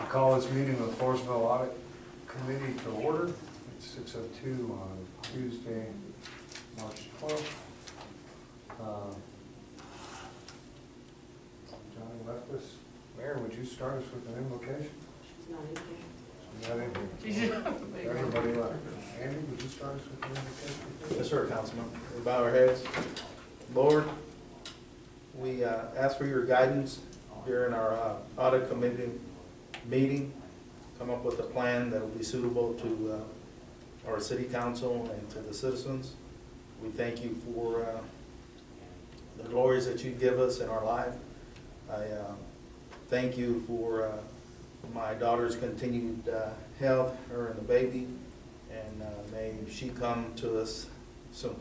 Call this meeting of the Floresville Audit Committee to order. It's 6:02 on Tuesday, March 12th. Johnny left us. Mayor, would you start us with an invocation? She's not in here. She's not in here. Everybody left. Andy, would you start us with an invocation? Yes, sir, Councilman. We bow our heads. Lord, we ask for your guidance here in our audit committee meeting. Come up with a plan that will be suitable to our city council and to the citizens. We thank you for the glories that you give us in our life. I thank you for my daughter's continued health, her and the baby, and may she come to us soon.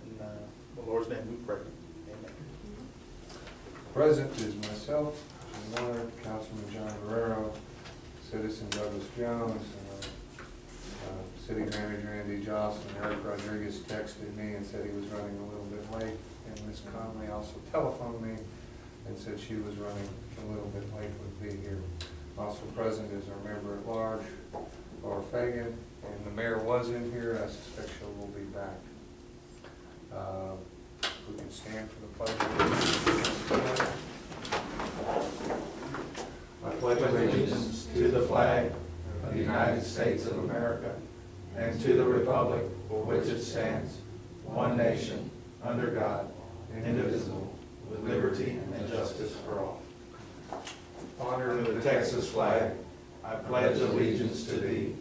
In the Lord's name we pray. Amen. Present is myself, Miller, Councilman John Guerrero, Citizen Douglas Jones, City Manager Andy Johnson. Eric Rodriguez texted me and said he was running a little bit late, and Ms. Conley also telephoned me and said she was running a little bit late, would be here. Also present is our member at large, Laura Fagan, and the mayor was in here. I suspect she will be back. We can stand for the pledge. I pledge allegiance to the flag of the United States of America and to the republic for which it stands, one nation, under God, indivisible, with liberty and justice for all. Honor the Texas flag, I pledge allegiance to thee,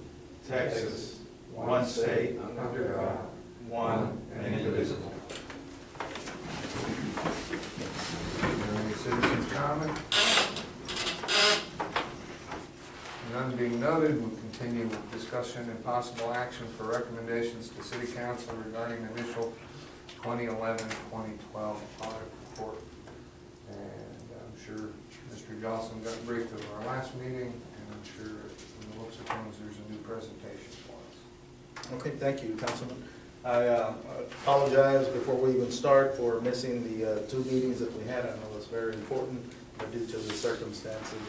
Texas, one state under God, one and indivisible. Any citizens' comment? None being noted, we'll continue with discussion and possible action for recommendations to City Council regarding initial 2011-2012 audit report. And I'm sure Mr. Johnson got briefed at our last meeting, and I'm sure from the looks of things there's a new presentation for us. Okay, thank you, Councilman. I apologize before we even start for missing the two meetings that we had. I know it's very important, but due to the circumstances,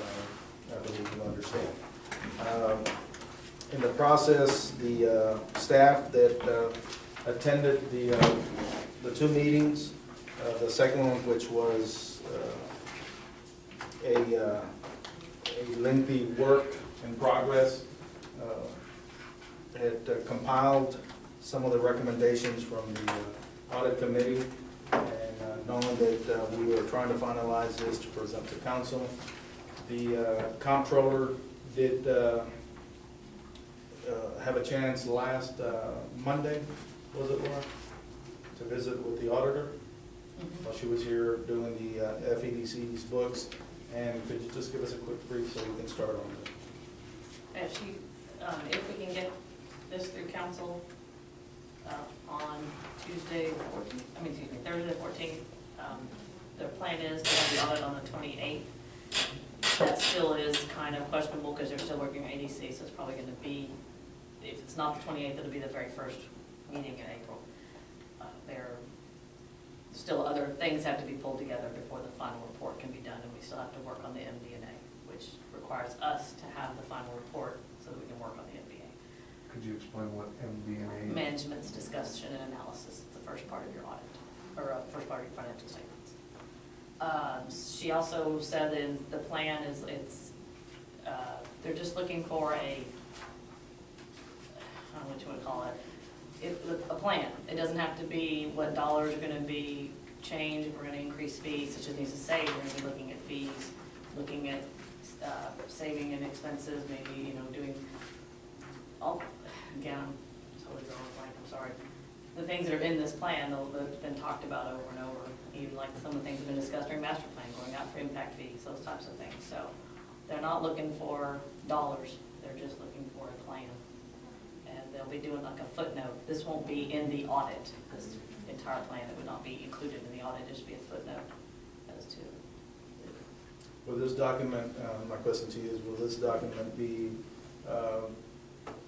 I believe you understand. In the process, the staff that attended the two meetings, the second one, which was a lengthy work in progress, it compiled some of the recommendations from the audit committee, and knowing that we were trying to finalize this to present to council. The comptroller did have a chance last Monday, was it, Laura, to visit with the auditor while she was here doing the FEDC's books. And could you just give us a quick brief so we can start on this? If we can get this through council on Tuesday, Thursday the 14th, the plan is to have the audit on the 28th. That still is kind of questionable because they're still working on ADC, so it's probably going to be, if it's not the 28th, it'll be the very first meeting in April. There are still other things have to be pulled together before the final report can be done, and we still have to work on the MD&A, which requires us to have the final report so that we can work on the MBA. Could you explain what MD&A is? Management's discussion and analysis. It's the first part of your audit, or first part of your financial statements. She also said that the plan is they're just looking for I don't know what you want to call it, a plan. It doesn't have to be what dollars are going to be changed if we're going to increase fees. It just needs to say we're going to be looking at fees, looking at saving and expenses, maybe doing all. Again, I'm totally drawing a blank. I'm sorry. The things that are in this plan that's been talked about over and over, even like some of the things that have been discussed during master plan, going out for impact fees, those types of things. So they're not looking for dollars. They're just looking for a plan. And they'll be doing like a footnote. This won't be in the audit. This entire plan, it would not be included in the audit. It'd just be a footnote as to. Will this document, my question to you is, will this document be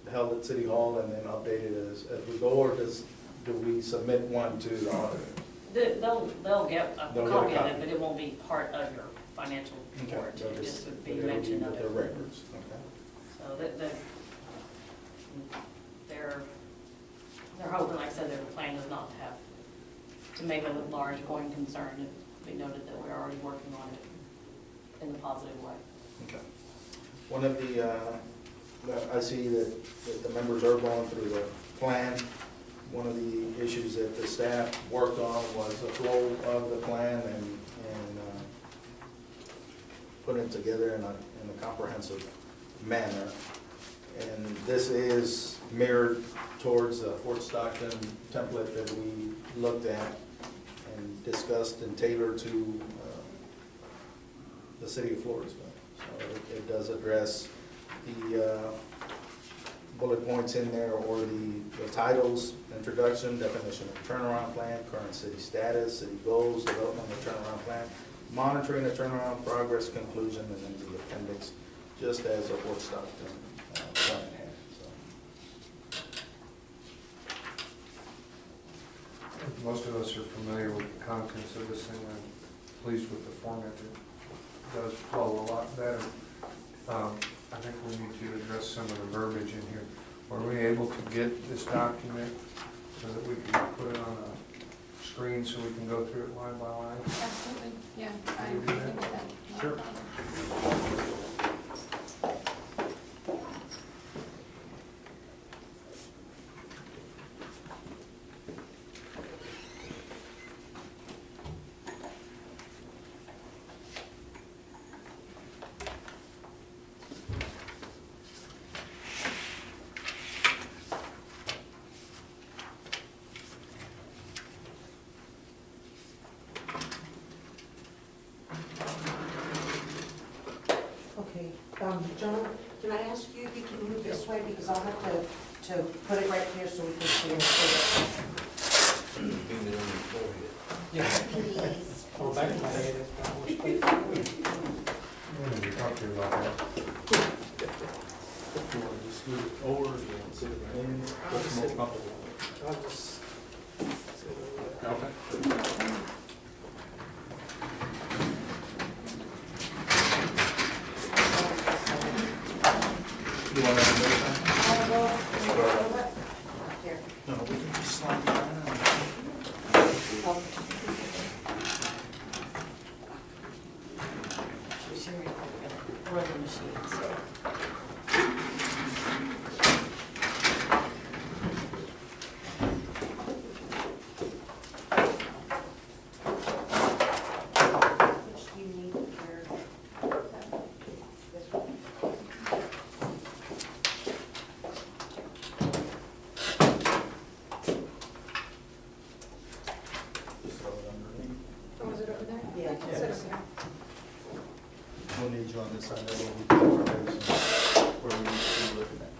held at City Hall and then updated as we go, or do we submit one to the auditor? They'll get a copy of it, but it won't be part of your financial Okay, report, so it this- just would be it'll mention of with it. the records, okay. So they're hoping, like I said, their plan is not to have, to make a large going concern. It be noted that we're already working on it in a positive way. Okay. One of the, I see that the members are going through the plan. One of the issues that the staff worked on was the flow of the plan and putting it together in a comprehensive manner. And this is mirrored towards the Fort Stockton template that we looked at and discussed and tailored to the city of Floresville. So it does address the bullet points in there, or the titles: introduction, definition of turnaround plan, current city status, city goals, development of turnaround plan, monitoring the turnaround progress, conclusion, and then the appendix, just as a Fort Stockton plan had. So. Most of us are familiar with the contents of this thing. I'm pleased with the format. It does flow a lot better. I think we need to address some of the verbiage in here. Were we able to get this document so that we can put it on a screen so we can go through it line by line? Absolutely, yeah, I Can we can do do that? that. Sure. Okay, John, can I ask you if you can move this way, because I'll have to put it right here so we can see it. Please. We're going to talk to you about that. You want to just move it over, or you want to sit it in? What's most comfortable? Okay. You want to move it? Here. No, we can just slide it down. She's here, we're the machine, so. Which do you need here? This one? Just throw it underneath. Oh, is it over there? Yeah. I can sit over there. We'll need you on this side, that will be the information where we need to be looking at.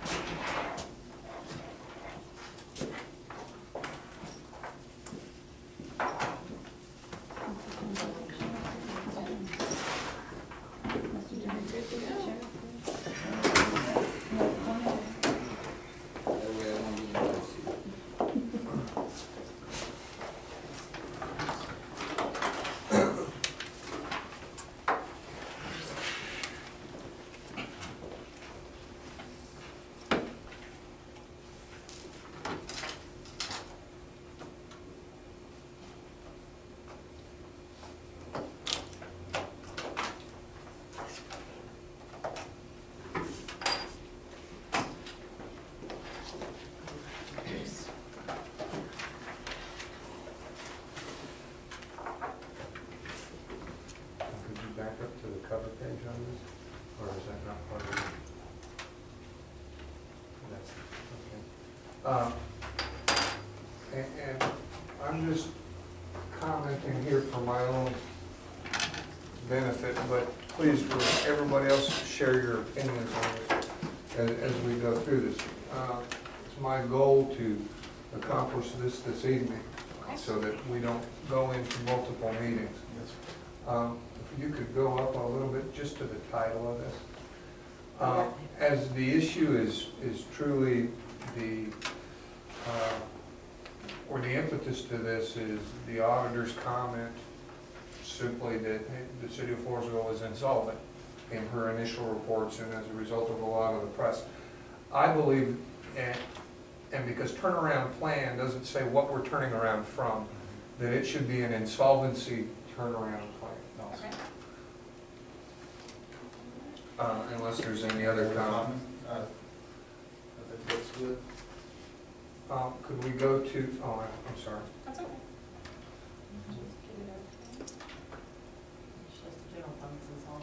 Could you back up to the cover page on this, or is that not part of it? That's, okay. And I'm just commenting here for my own benefit, but please, for everybody else, share your opinions on this as we go through this. It's my goal to accomplish this evening, so that we don't go into multiple meetings. If you could go up a little bit, just to the title of this. As the issue is truly the, or the impetus to this is the auditor's comment simply that the city of Floresville is insolvent in her initial reports and as a result of a lot of the press. I believe, and because turnaround plan doesn't say what we're turning around from, that it should be an insolvency turnaround plan. Okay. Unless there's any other comment. I think that's good. Could we go to, oh, I'm sorry. That's okay. It's just the general funds and all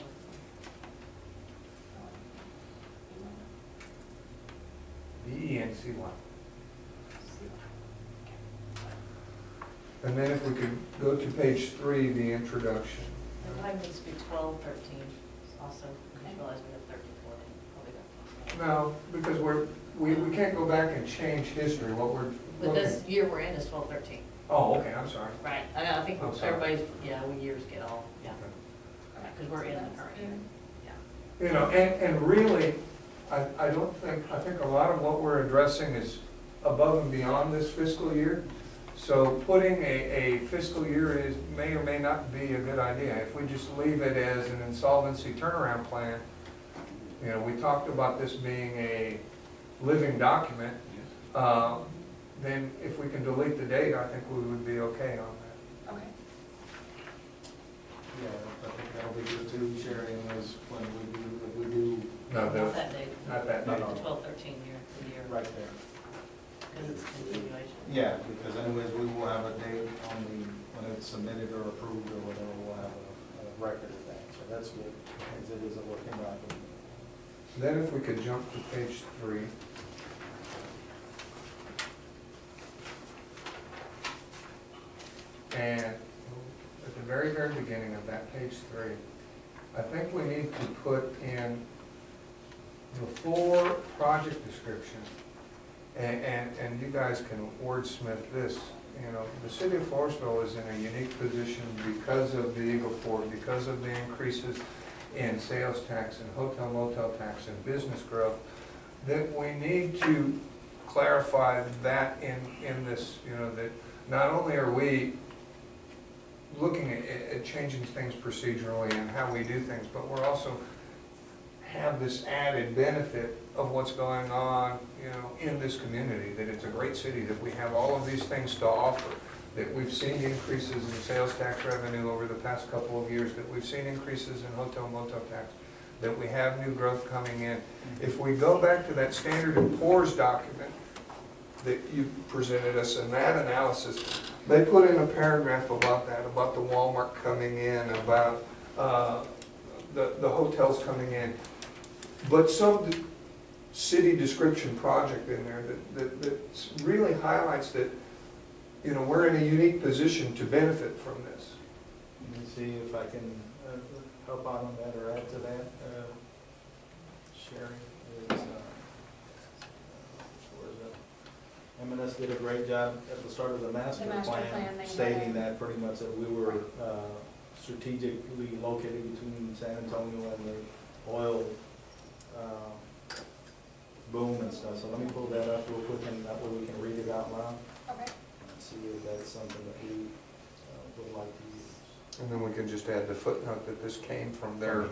B, E, and C one. And then if we could go to page 3, the introduction. And mine needs to be 12, 13 also, I just realized we have 13, 14, probably No, because we can't go back and change history, what we're But looking. this year we're in is 12, 13. Oh, okay, I'm sorry. Right, I know, I think I'm sorry. everybody's, yeah, we years get all, yeah, because we're in the current year, yeah. You know, and really, I don't think, I think a lot of what we're addressing is above and beyond this fiscal year. So putting a fiscal year may or may not be a good idea. If we just leave it as an insolvency turnaround plan, you know, we talked about this being a living document, then if we can delete the date, I think we would be okay on that. Okay. Yeah, I think that'll be good too, sharing is when we do No, Not that date, not that No, date. no. the 12, 13 year, the year, right there. because it's continuation. Yeah, because anyways, we will have a date on when it's submitted or approved or whatever, we'll have a record of that, so that's good, as it is a working document. Then if we could jump to page 3. And at the very, very beginning of that page 3, I think we need to put in the full project description. And you guys can wordsmith this. You know, the city of Floresville is in a unique position because of the Eagle Ford, because of the increases in sales tax and hotel motel tax and business growth, that we need to clarify that in this, you know, that not only are we looking at changing things procedurally and how we do things, but we're also have this added benefit of what's going on, you know, in this community, that it's a great city, that we have all of these things to offer, that we've seen increases in sales tax revenue over the past couple of years, that we've seen increases in hotel motel tax, that we have new growth coming in. If we go back to that Standard & Poor's document that you presented us in that analysis, they put in a paragraph about that, about the Walmart coming in, about the hotels coming in, but some city description project in there that really highlights that, you know, we're in a unique position to benefit from this. Let me see if I can help out on that or add to that. Sherry is, where is that? M&S did a great job at the start of the master plan, they stating had. that pretty much that we were strategically located between San Antonio and the oil boom and stuff. So let me pull that up real quick and that way we can read it out loud Okay. and see if that's something that we would like to use. And then we can just add the footnote that this came from their.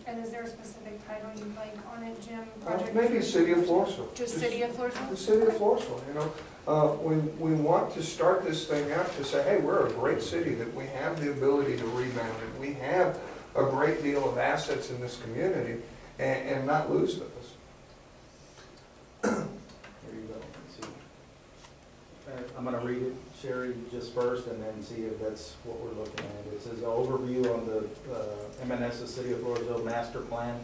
And is there a specific title you'd like on it, Jim? Project Maybe City of Floresville. Just City of Floresville? The City of Floresville, you know. We want to start this thing out to say, hey, we're a great city, that we have the ability to rebound, and we have a great deal of assets in this community, and not lose those. Here you go. Let's see. I'm going to read it, Sherry, just first, and then see if that's what we're looking at. It says overview on the M&S City of Floresville Master Plan.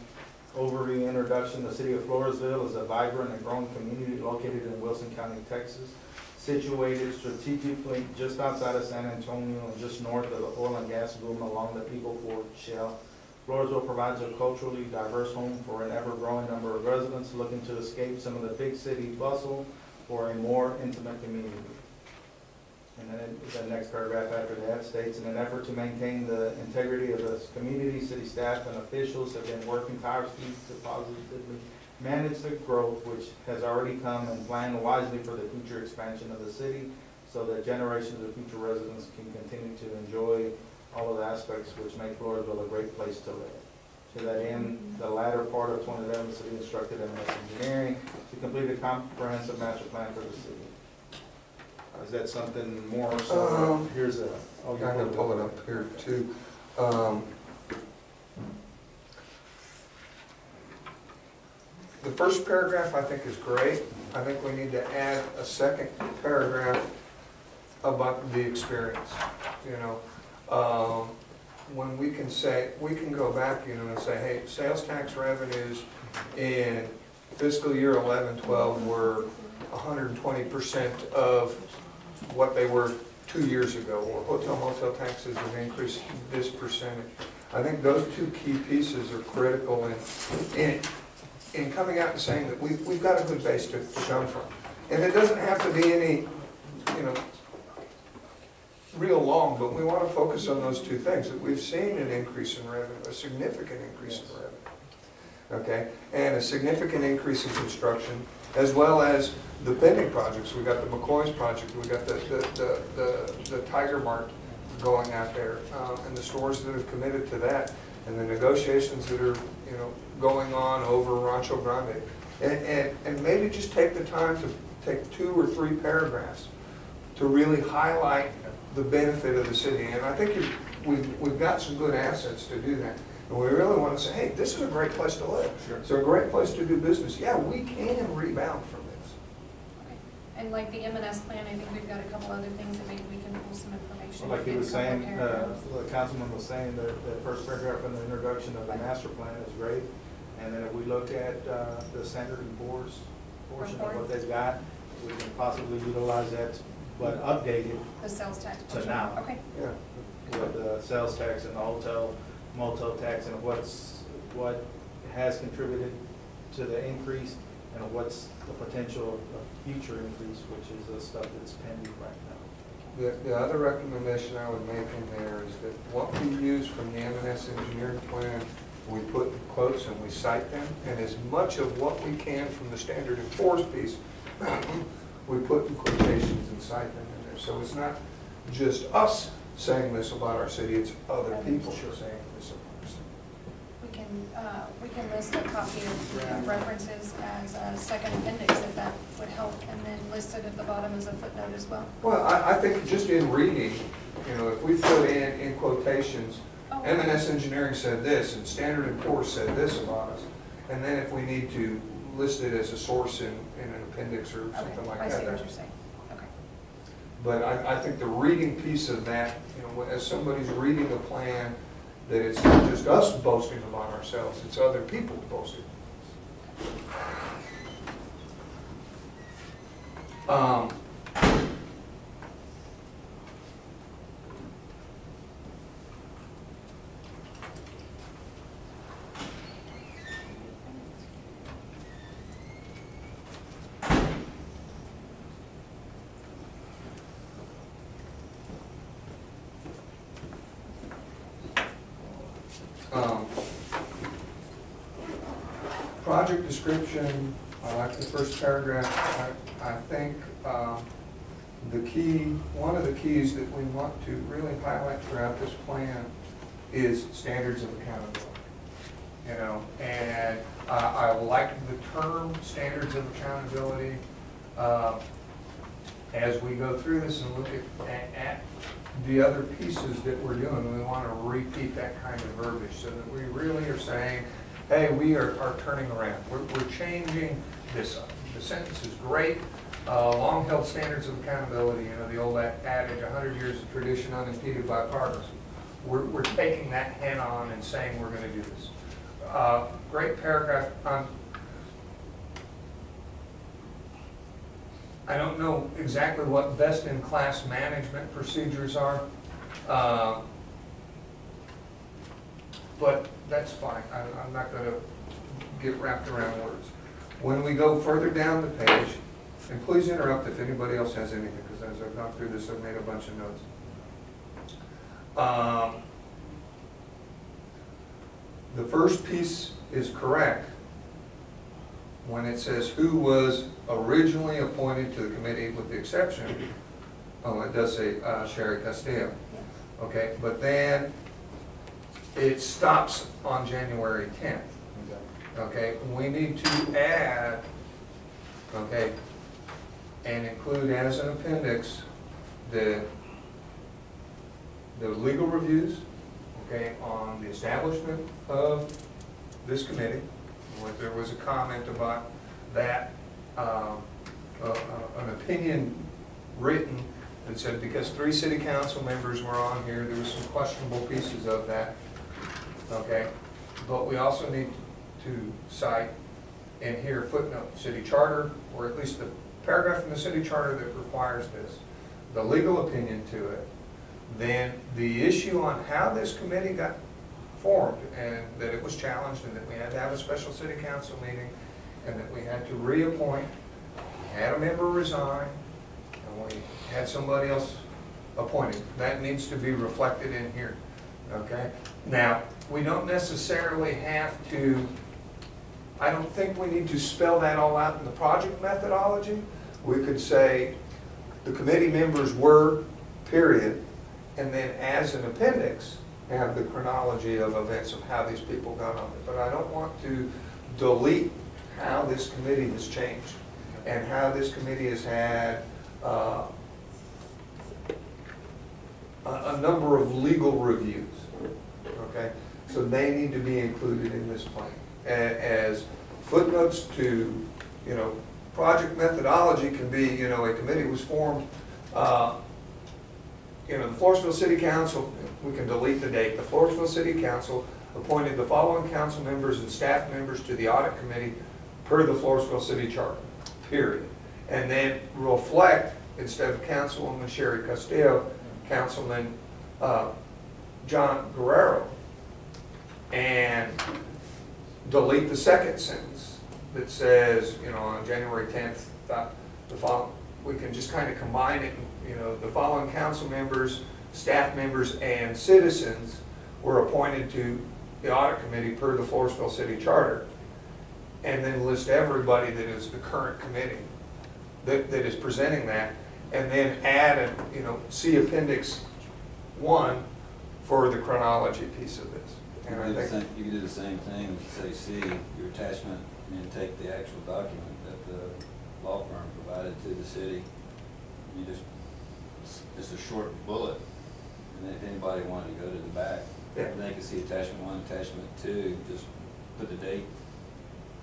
Overview introduction. The City of Floresville is a vibrant and growing community located in Wilson County, Texas, situated strategically just outside of San Antonio and just north of the oil and gas boom along the Eagle Ford Shale. Floresville provides a culturally diverse home for an ever-growing number of residents looking to escape some of the big city bustle for a more intimate community. And then the next paragraph after that states, in an effort to maintain the integrity of the community, city staff and officials have been working tirelessly to positively manage the growth which has already come and plan wisely for the future expansion of the city so that generations of future residents can continue to enjoy all of the aspects which make Floresville a great place to live. To that end, the latter part of 2011, the city instructed M&S Engineering to complete a comprehensive master plan for the city. Is that something more so? Here's a. I'm gonna pull it up here too. The first paragraph I think is great. I think we need to add a second paragraph about the experience, you know. When we can say, we can go back, you know, and say, hey, sales tax revenues in fiscal year 11-12 were 120% of what they were 2 years ago, or hotel motel taxes have increased this percentage. I think those two key pieces are critical in coming out and saying that we've got a good base to come from. And it doesn't have to be any, you know, real long, but we want to focus on those two things, that we've seen an increase in revenue, a significant increase in revenue, okay? And a significant increase in construction, as well as the pending projects. We got the McCoy's project, we got the Tiger Mart going out there, and the stores that have committed to that, and the negotiations that are, you know, going on over Rancho Grande. And maybe just take the time to take 2 or 3 paragraphs to really highlight the benefit of the city. And I think we've got some good assets to do that. And we really want to say, hey, this is a great place to live. Sure. It's a great place to do business. Yeah, we can rebound from this. Okay. And like the M&S plan, I think we've got a couple other things that maybe we can pull some information. Like he in was a couple saying, paragraphs. the councilman was saying that the first paragraph in the introduction of the master plan is great. And then if we look at the Standard & Poor's portion of what they've got, we can possibly utilize that, but update it The sales tax. to portion. now. Okay. Yeah. With the sales tax and the hotel, motel tax, and what has contributed to the increase, and what's the potential of future increase, which is the stuff that's pending right now. The other recommendation I would make in there is that what we use from the M&S engineering plan, we put quotes and we cite them, and as much of what we can from the Standard & Poor's piece, we put in quotations and cite them in there. So it's not just us saying this about our city, it's other people saying this about our city. We can list a copy of the references as a second appendix if that would help, and then list it at the bottom as a footnote as well. Well, I think just in reading, you know, if we put in quotations, Oh. M&S Engineering said this, and Standard & Poor's said this about us, and then if we need to list it as a source in an appendix or something like I see that. what you're saying. Okay. But I think the reading piece of that, you know, as somebody's reading a plan, that it's not just us boasting about ourselves, it's other people boasting. Project description, I like the first paragraph. I think one of the keys that we want to really highlight throughout this plan is standards of accountability. You know, and I like the term standards of accountability. As we go through this and look at the other pieces that we're doing, we want to repeat that kind of verbiage so that we really are saying, hey, we are turning around. We're changing this up. The sentence is great. Long-held standards of accountability, you know, the old adage, 100 years of tradition unimpeded by progress. We're taking that head on and saying we're going to do this. Great paragraph. I don't know exactly what best-in-class management procedures are, but that's fine. I'm not going to get wrapped around words. When we go further down the page, and please interrupt if anybody else has anything, because as I've gone through this, I've made a bunch of notes. The first piece is correct. when it says who was originally appointed to the committee with the exception, oh, it does say Sherry Castillo. Okay, but then it stops on January 10th. Okay, we need to add, okay, and include as an appendix the legal reviews, okay, on the establishment of this committee. Where there was a comment about that, an opinion written that said because 3 city council members were on here, there was some questionable pieces of that, okay? But we also need to cite in here footnote city charter, or at least the paragraph in the city charter that requires this, the legal opinion to it, then the issue on how this committee got formed and that it was challenged and that we had to have a special city council meeting and that we had to reappoint, had a member resign, and we had somebody else appointed. That needs to be reflected in here, okay? Now, we don't necessarily have to, I don't think we need to spell that all out in the project methodology. We could say the committee members were, period, and then as an appendix, have the chronology of events of how these people got on it. But I don't want to delete how this committee has changed and how this committee has had a number of legal reviews, okay? So they need to be included in this plan as footnotes to, you know, project methodology can be, you know, a committee was formed, you know, the Floresville City Council, we can delete the date, the Floresville City Council appointed the following council members and staff members to the audit committee per the Floresville City Charter, period. And then reflect, instead of Councilwoman Sherry Castillo, Councilman John Guerrero, and delete the second sentence that says, you know, on January 10th, the following, we can just kind of combine it, you know, the following council members, staff members, and citizens were appointed to the audit committee per the Floresville City Charter, and then list everybody that is the current committee that is presenting that, and then add, a, you know, see Appendix 1 for the chronology piece of this. And I think you can do the same thing, say C, your attachment, and then take the actual document that the law firm provided to the city. You just a short bullet, and then if anybody wanted to go to the back, yeah, they can see attachment 1, attachment 2, just put the date.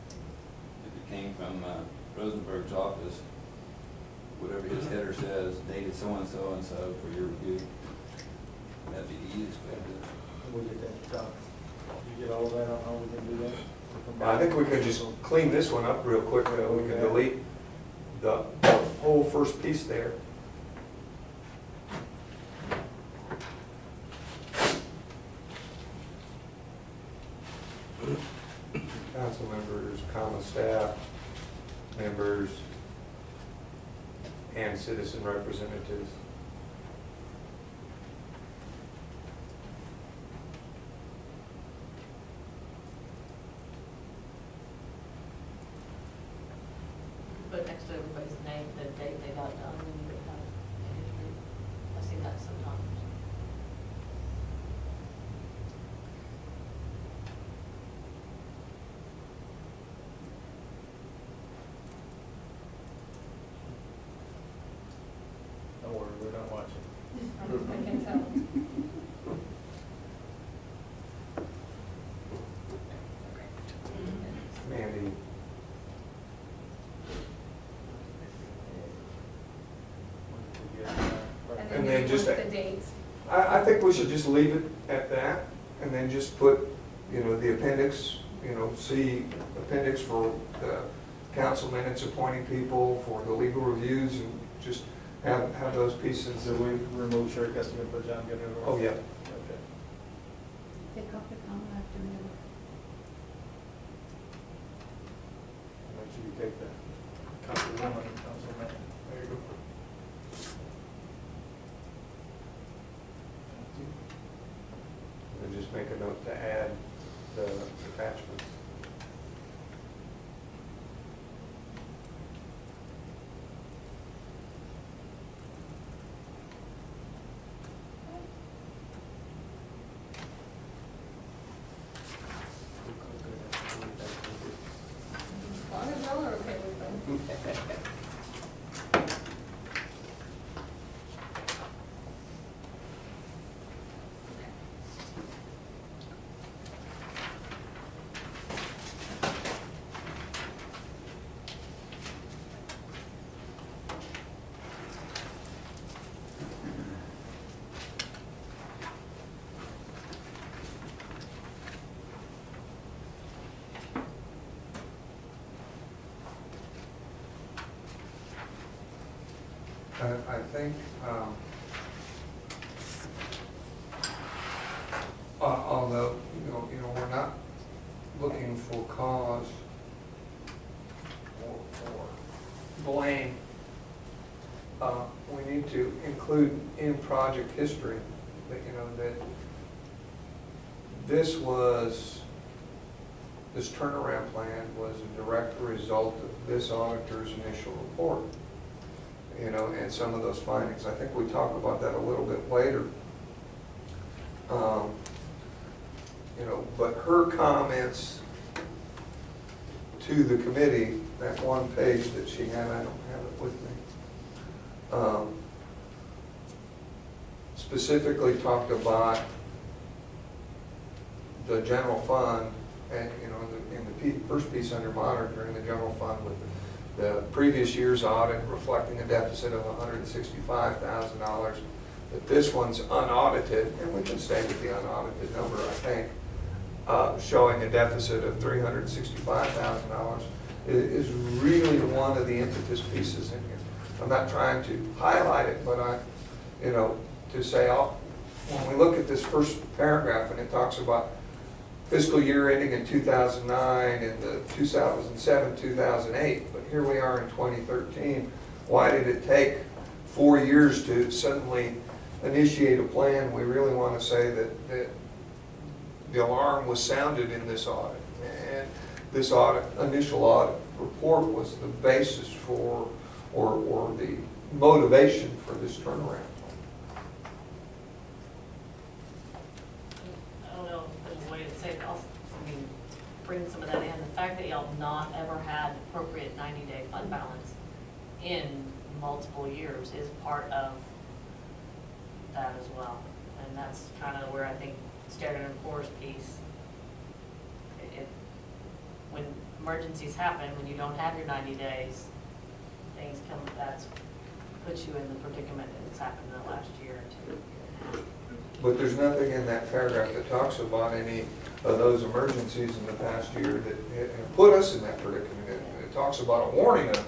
If it came from Rosenberg's office, whatever his header says, dated so-and-so and so for your review. That'd be the easiest way to do it. We'll get that done. You get all of that on how we can do that? I think we could just clean this one up real quick, though. We can delete the whole first piece there. Council members, comma, staff members, and citizen representatives. Put next to everybody's name, the date they got done, and you would have a history. I see that sometimes. Don't worry, we're not watching. I can tell. Mandy. And then you just- put the dates. I think we should just leave it at that, and then just put, you know, the appendix, you know, see appendix for the council minutes appointing people, for the legal reviews, and just have those pieces. So we remove Sherry Castillo and put John Guerrero? Oh, yeah. Okay. Pick up the comma after the. Make sure you take the councilwoman and councilman. There you go. And just make a note to add the attachments. think, although, you know, we're not looking for cause or blame, we need to include in project history that, you know, that this turnaround plan was a direct result of this auditor's initial report, you know, and some of those findings. I think we talk about that a little bit later. You know, but her comments to the committee, that one page that she had, I don't have it with me, specifically talked about the general fund, and, you know, in the first piece under monitoring, the general fund with the previous year's audit reflecting a deficit of $165,000, that this one's unaudited, and we can stay with the unaudited number, I think, showing a deficit of $365,000 is really one of the impetus pieces in here. I'm not trying to highlight it, but you know, to say, when we look at this first paragraph and it talks about fiscal year ending in 2009 and the 2007-2008, but here we are in 2013. Why did it take 4 years to suddenly initiate a plan? We really want to say that the alarm was sounded in this audit, and this initial audit report was the basis for, or the motivation for this turnaround. I don't know if there's a way to say it. I mean, bring some of that in. The fact that y'all not ever had appropriate 90-day fund balance in multiple years is part of that as well. And that's kind of where I think Standard and Poor's piece, when emergencies happen, when you don't have your 90 days, things come, that puts you in the predicament that's happened in the last year or two. But there's nothing in that paragraph that talks about any of those emergencies in the past year that have put us in that predicament. It talks about a warning of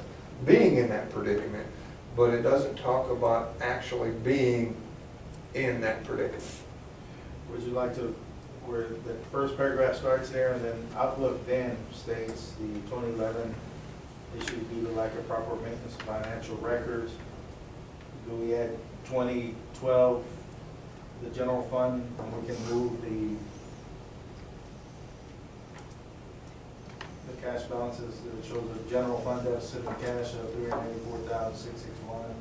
being in that predicament, but it doesn't talk about actually being in that predicament. Would you like to, where the first paragraph starts there, and then outlook then states the 2011 issue due to lack of proper maintenance of financial records. Do we add 2012, the general fund, and we can move the cash balances that shows the general fund deficit and cash of $384,661,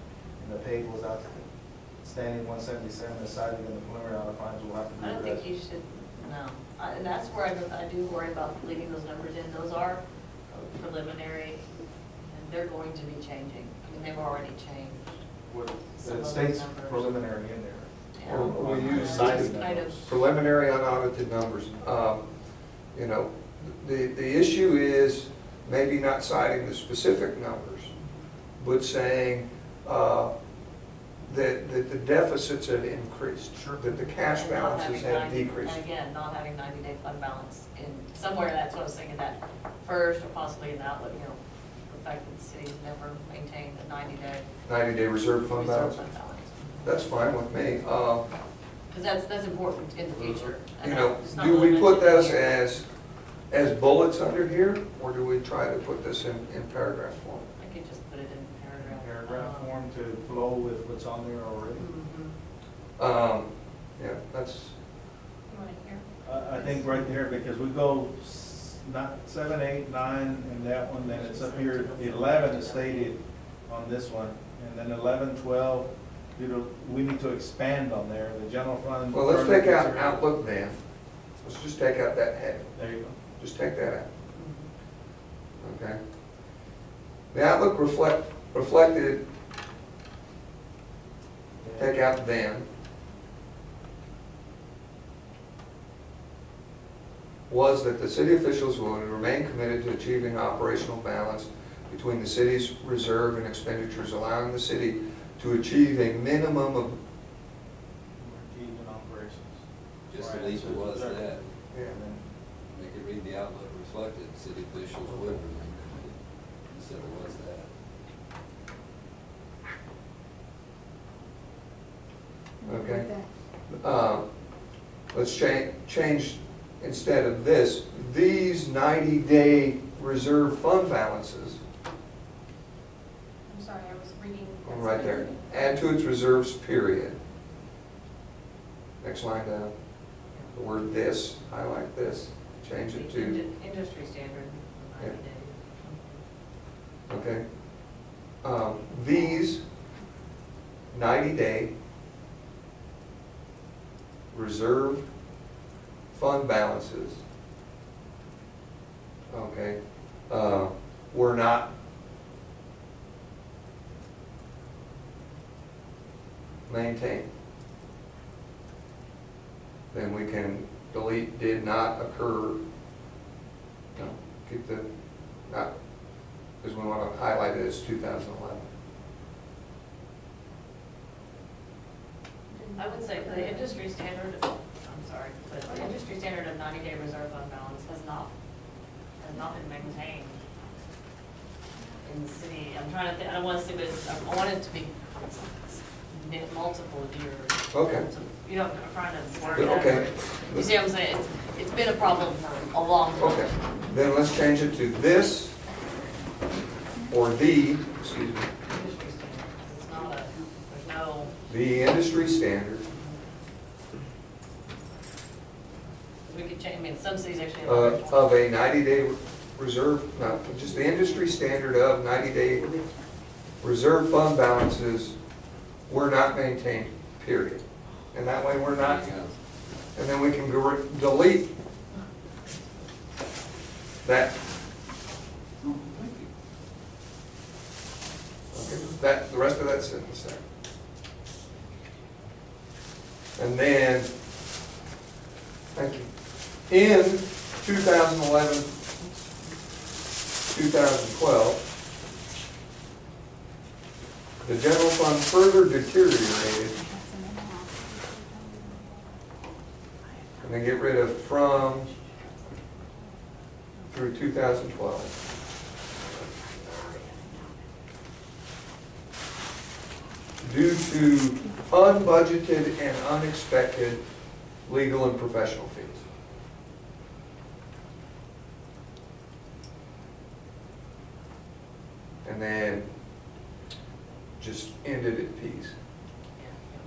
and the payables outstanding 177, aside from the preliminary audit finds will have to be I don't addressed. think you should, no. And that's where I do worry about leaving those numbers in. Those are preliminary, and they're going to be changing. I mean, they've already changed. What, Some it of states those numbers. preliminary in there. Yeah. Or we use Just kind of, preliminary unaudited numbers. You know, the issue is maybe not citing the specific numbers, but saying that the deficits have increased, that the cash and not balances having have 90 decreased. And again, not having 90-day fund balance in somewhere. That's what I was thinking, that first, or possibly in the outlook, you know, the fact that the city's never maintained a 90-day 90-day reserve fund balance. fund balance. That's fine with me. Because that's important in the future. You And know, it's not do we really put mentioned this here. as bullets under here, or do we try to put this in paragraph form? I could just put it in paragraph. Paragraph form to flow with what's on there already. Yeah, that's, You want it here? I think right there, because we go not 7, 8, 9, and that one, then it's up here, 11 is stated on this one, and then 11, 12, you know, we need to expand on there, the general fund. well, let's take out outlook then. Let's just take out that heading. There you go. Just take that out. Okay? The outlook reflected, take out then, was that the city officials will remain committed to achieving operational balance between the city's reserve and expenditures, allowing the city to achieve a minimum of, Keys and operations. Just Right, to leave so it was exactly. that. yeah, Make it read the outlook reflected, city officials would remain committed, instead of was that. Okay? Let's change, instead of this, these 90-day reserve fund balances, I'm sorry, I was reading. right there, add to its reserves, period. Next line down, the word this, highlight this, change it to, Industry standard, 90 days. okay? These 90-day reserve fund balances, okay, were not maintained. Then we can delete did not occur. No, keep the, not, because we want to highlight it as 2011. I would say the industry standard, I'm sorry, but the industry standard of 90-day reserve fund balance has not been maintained in the city. I'm trying to think, I don't want to say, but I want it to be multiple years. Okay. You know, I'm trying to work it out. Okay. You see what I'm saying? It's been a problem for a long time. Okay, then let's change it to this, or the, excuse me, Industry standard, 'cause it's not a, there's no, the industry standard we could change, I mean, some cities actually have. of a 90-day reserve, no, just the industry standard of 90-day reserve fund balances were not maintained, period. And that way we're not, and then we can go delete that. Okay, that, the rest of that sentence there. And then, thank you. In 2011, 2012, the general fund further deteriorated. And then get rid of from through 2012. Due to unbudgeted and unexpected legal and professional fees. And then just ended at peace.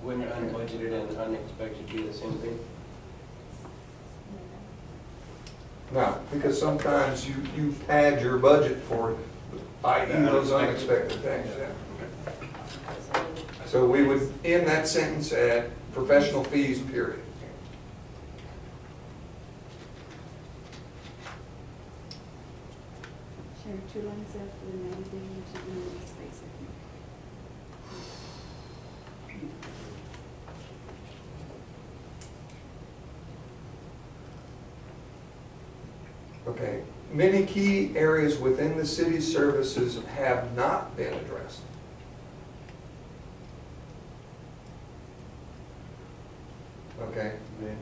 Wouldn't unbudgeted and unexpected be the same thing? No, because sometimes you pad your budget for, i.e. those unexpected things, yeah. So we would end that sentence at professional fees, period. Sure, 2 lines after the 90 day, you should do the space, I think. Okay, many key areas within the city's services have not been addressed. Okay, Then,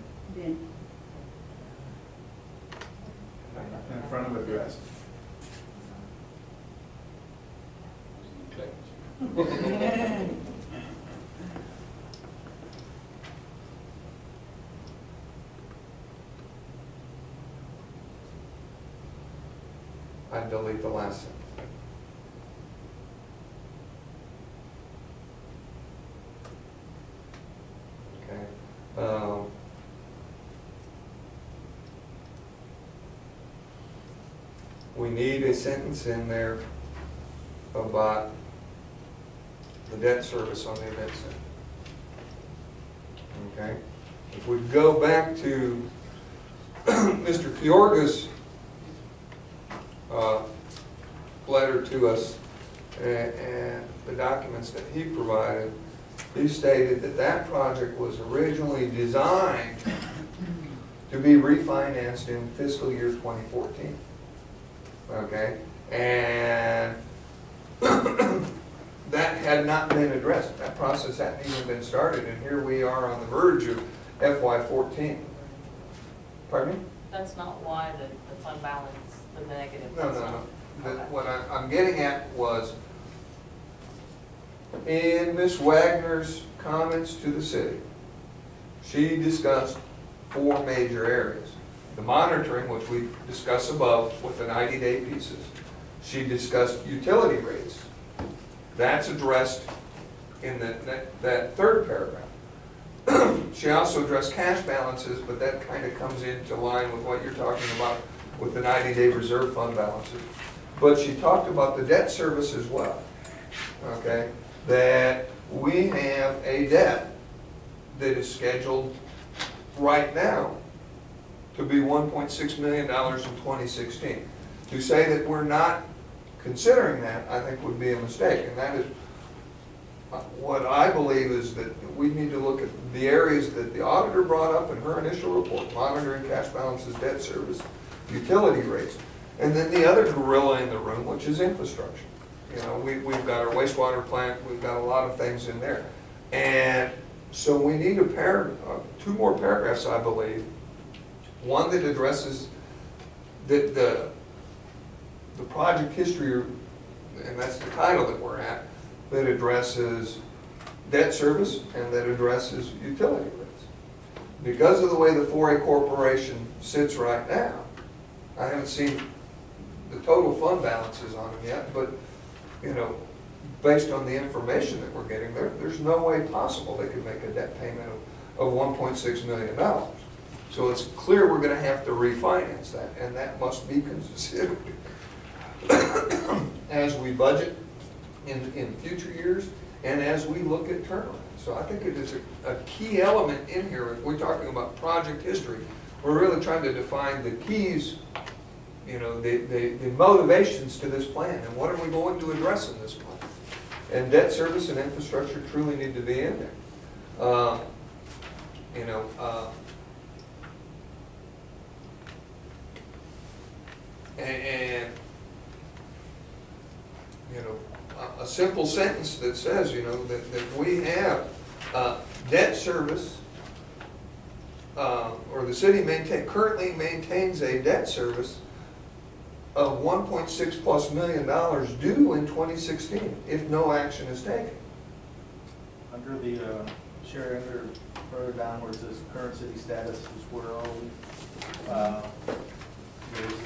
In front of address. I'd delete the last sentence. Okay. We need a sentence in there about the debt service on the event center. Okay? If we go back to Mr. Fiorga's letter to us and the documents that he provided, he stated that that project was originally designed to be refinanced in fiscal year 2014. Okay? And that had not been addressed. That process hadn't even been started, and here we are on the verge of FY14. Pardon me? That's not why the fund balance, the negative. No, that's no, not- no. Okay. What I'm getting at was, in Ms. Wagner's comments to the city, she discussed 4 major areas. The monitoring, which we discussed above with the 90-day pieces. She discussed utility rates. That's addressed in that third paragraph. She also addressed cash balances, but that kind of comes into line with what you're talking about with the 90-day reserve fund balances. But she talked about the debt service as well, okay? That we have a debt that is scheduled right now to be $1.6 million in 2016. To say that we're not considering that, I think would be a mistake, and that is what I believe is that we need to look at the areas that the auditor brought up in her initial report: monitoring, cash balances, debt service, utility rates, and then the other gorilla in the room, which is infrastructure. You know, we've got our wastewater plant, we've got a lot of things in there. And so we need a 2 more paragraphs, I believe. One that addresses the project history, and that's the title that we're at, that addresses debt service and that addresses utility rates. Because of the way the 4A Corporation sits right now, I haven't seen the total fund balances on them yet, but you know, based on the information that we're getting, there's no way possible they could make a debt payment of $1.6 million. So it's clear we're going to have to refinance that, and that must be considered as we budget in future years and as we look at turnaround. So I think it is a key element in here. If we're talking about project history, we're really trying to define the keys, you know, the motivations to this plan, and what are we going to address in this plan. And debt service and infrastructure truly need to be in there. You know, and you know, a simple sentence that says, you know, that we have debt service, or the city currently maintains a debt service of $1.6+ million due in 2016 if no action is taken. Under the, Sherry, under further down where it says current city status is where are we? There's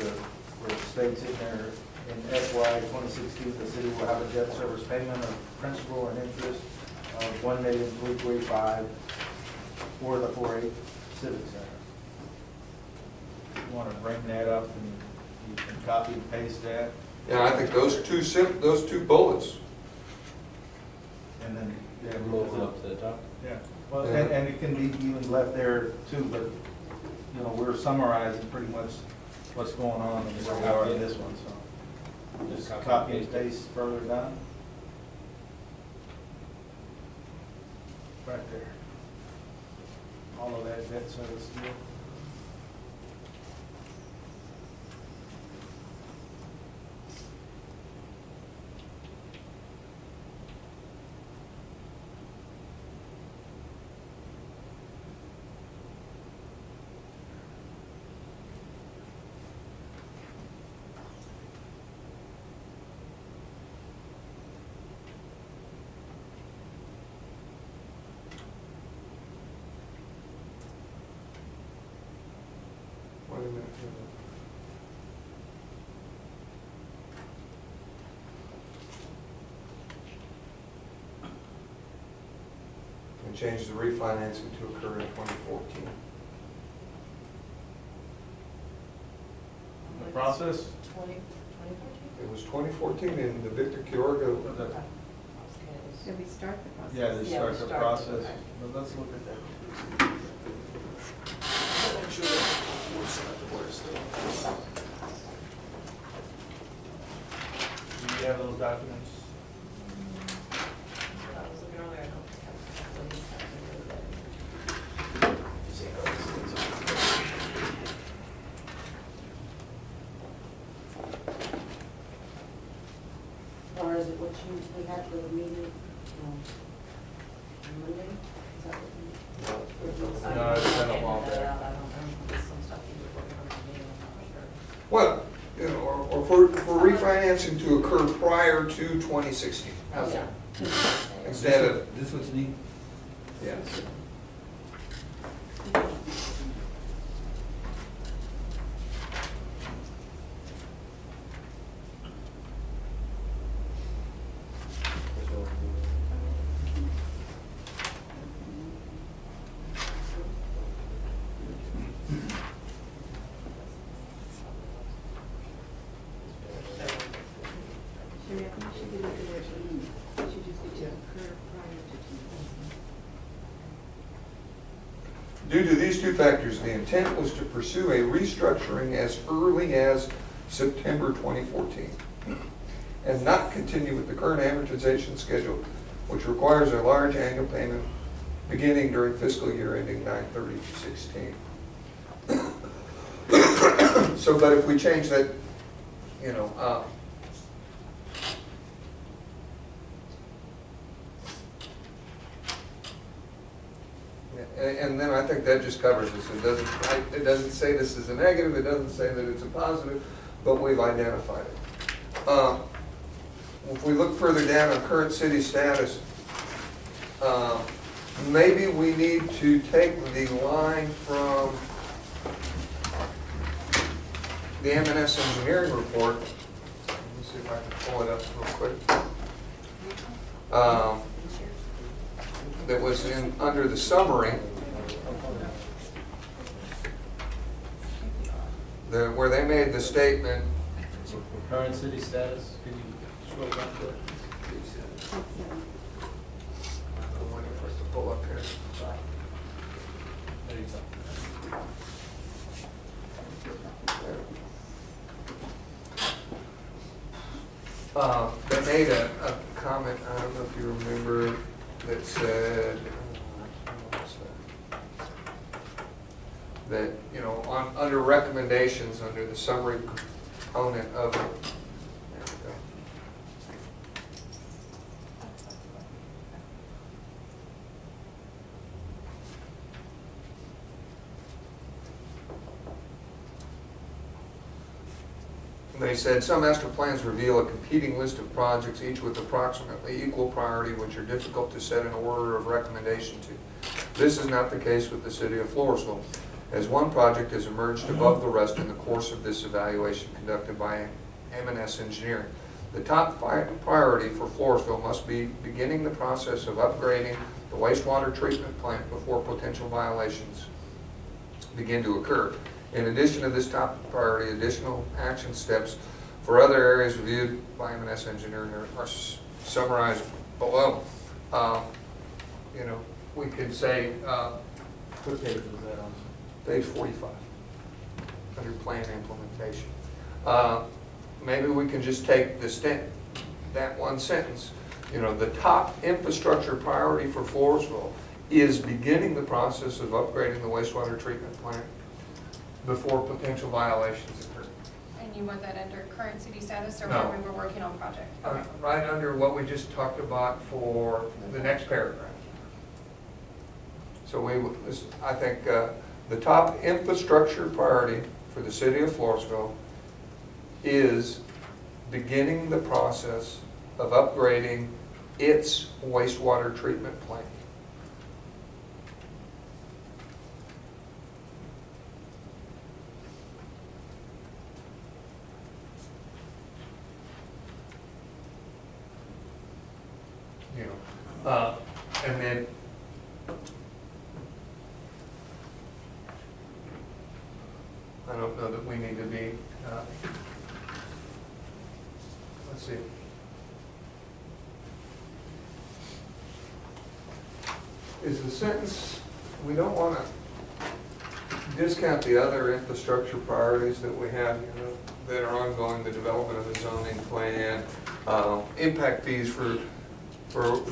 where it states in there, in FY 2016, the city will have a debt service payment of principal and interest of $1,325,000 for the 4A Civic Center. You want to bring that up, and you can copy and paste that. Yeah, I think those two bullets. And then Move it up to the top. Yeah. Well, Yeah. and it can be even left there too, but you know, we're summarizing pretty much what's going on in where we are in this one, so. Just copy and paste further down. Right there. All of that debt service deal. Wait a minute. And change the refinancing to occur in 2014. The process? 2014? It was 2014 in the Victor Kyorga. Did we start the process? Yeah, they Yeah, start we the start. process. But let's look at that. Do you have those documents? I was looking earlier, I don't think I was. Or is it what we had for the meeting on Monday? Is that what we? No, it's been a while I back. don't know, there's some stuff you were working on the meeting, I'm not sure. Well, you know, or for refinancing to occur prior to 2016. How's that? Instead of, This what's neat? Yes. Sherry, I think she did look at that, she just did to occur prior to 2000. Due to these two factors, the intent was to pursue a restructuring as early as September 2014 and not continue with the current amortization schedule, which requires a large annual payment beginning during fiscal year ending 9/30/16. So, but if we change that, you know, and then I think that just covers this. It doesn't say this is a negative, it doesn't say that it's a positive, but we've identified it. If we look further down on current city status, maybe we need to take the line from the M&S engineering report. Let me see if I can pull it up real quick. That was under the summary, where they made the statement. So for current city status, can you scroll back to it? I'm waiting for us to pull up here. There you go. They made a comment, I don't know if you remember, that said, that, you know, under recommendations, under the summary component of it. There we go. They said, some master plans reveal a competing list of projects, each with approximately equal priority, which are difficult to set an order of recommendation to. This is not the case with the city of Floresville, as one project has emerged above the rest in the course of this evaluation conducted by M&S Engineering. The top priority for Floresville must be beginning the process of upgrading the wastewater treatment plant before potential violations begin to occur. In addition to this top priority, additional action steps for other areas reviewed by M&S Engineering are summarized below. You know, we could say, What page was that on? page 45, under plan implementation. Maybe we can just take that one sentence. You know, the top infrastructure priority for Floresville is beginning the process of upgrading the wastewater treatment plant before potential violations occur. And you want that under current city status or No. where we were working on project? Okay. Right under what we just talked about for the next paragraph. So I think the top infrastructure priority for the city of Floresville is beginning the process of upgrading its wastewater treatment plant. You know, and then I don't know that we need to be, let's see. Is the sentence, we don't want to discount the other infrastructure priorities that we have, you know, that are ongoing, the development of the zoning plan, impact fees for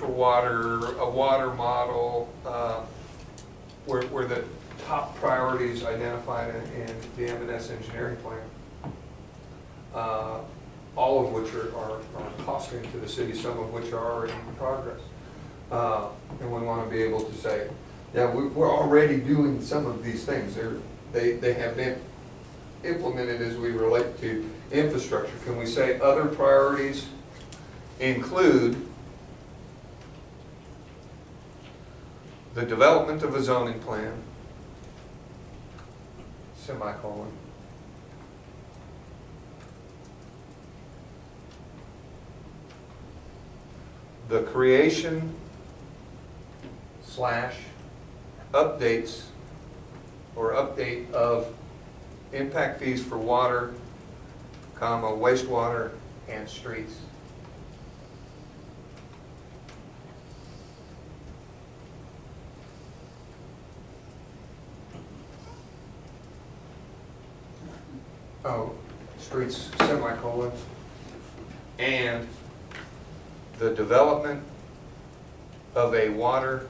water, a water model, where the top priorities identified in the M&S engineering plan, all of which are costing to the city, some of which are already in progress. And we want to be able to say, yeah, we're already doing some of these things. They have been implemented as we relate to infrastructure. Can we say other priorities include the development of a zoning plan, semicolon, the creation / updates or update of impact fees for water, comma, wastewater, and streets. Oh, streets, semicolon, and the development of a water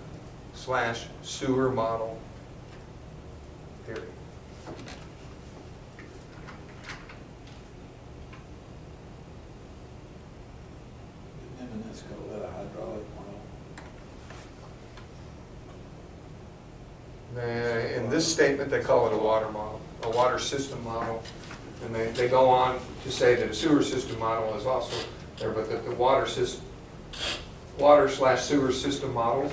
/ sewer model, period. And that's called a hydraulic model. In this statement, they call it a water model, a water system model. And they go on to say that a sewer system model is also there, but that the water / sewer system models.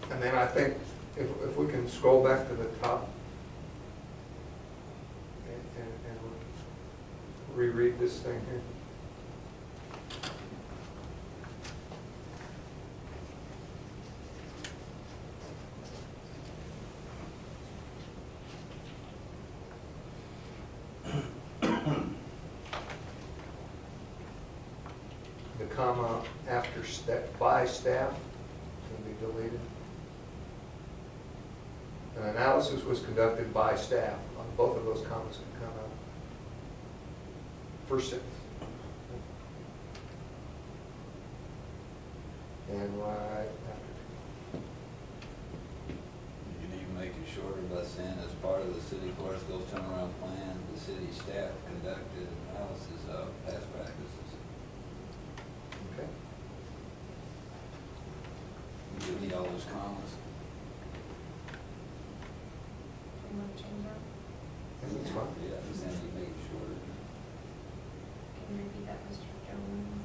And then I think if we can scroll back to the top and reread this thing here. The comma after step by staff can be deleted. An analysis was conducted by staff. On both of those commas can come out. First sentence. And right after. You can even make it shorter by saying, as part of the city of Floresville's turnaround plan, the city staff conducted analysis of past practices. Okay. You need all those commas. You want to change that? That's fine. Yeah, just then you make it shorter. Can you repeat that, Mr. Jones?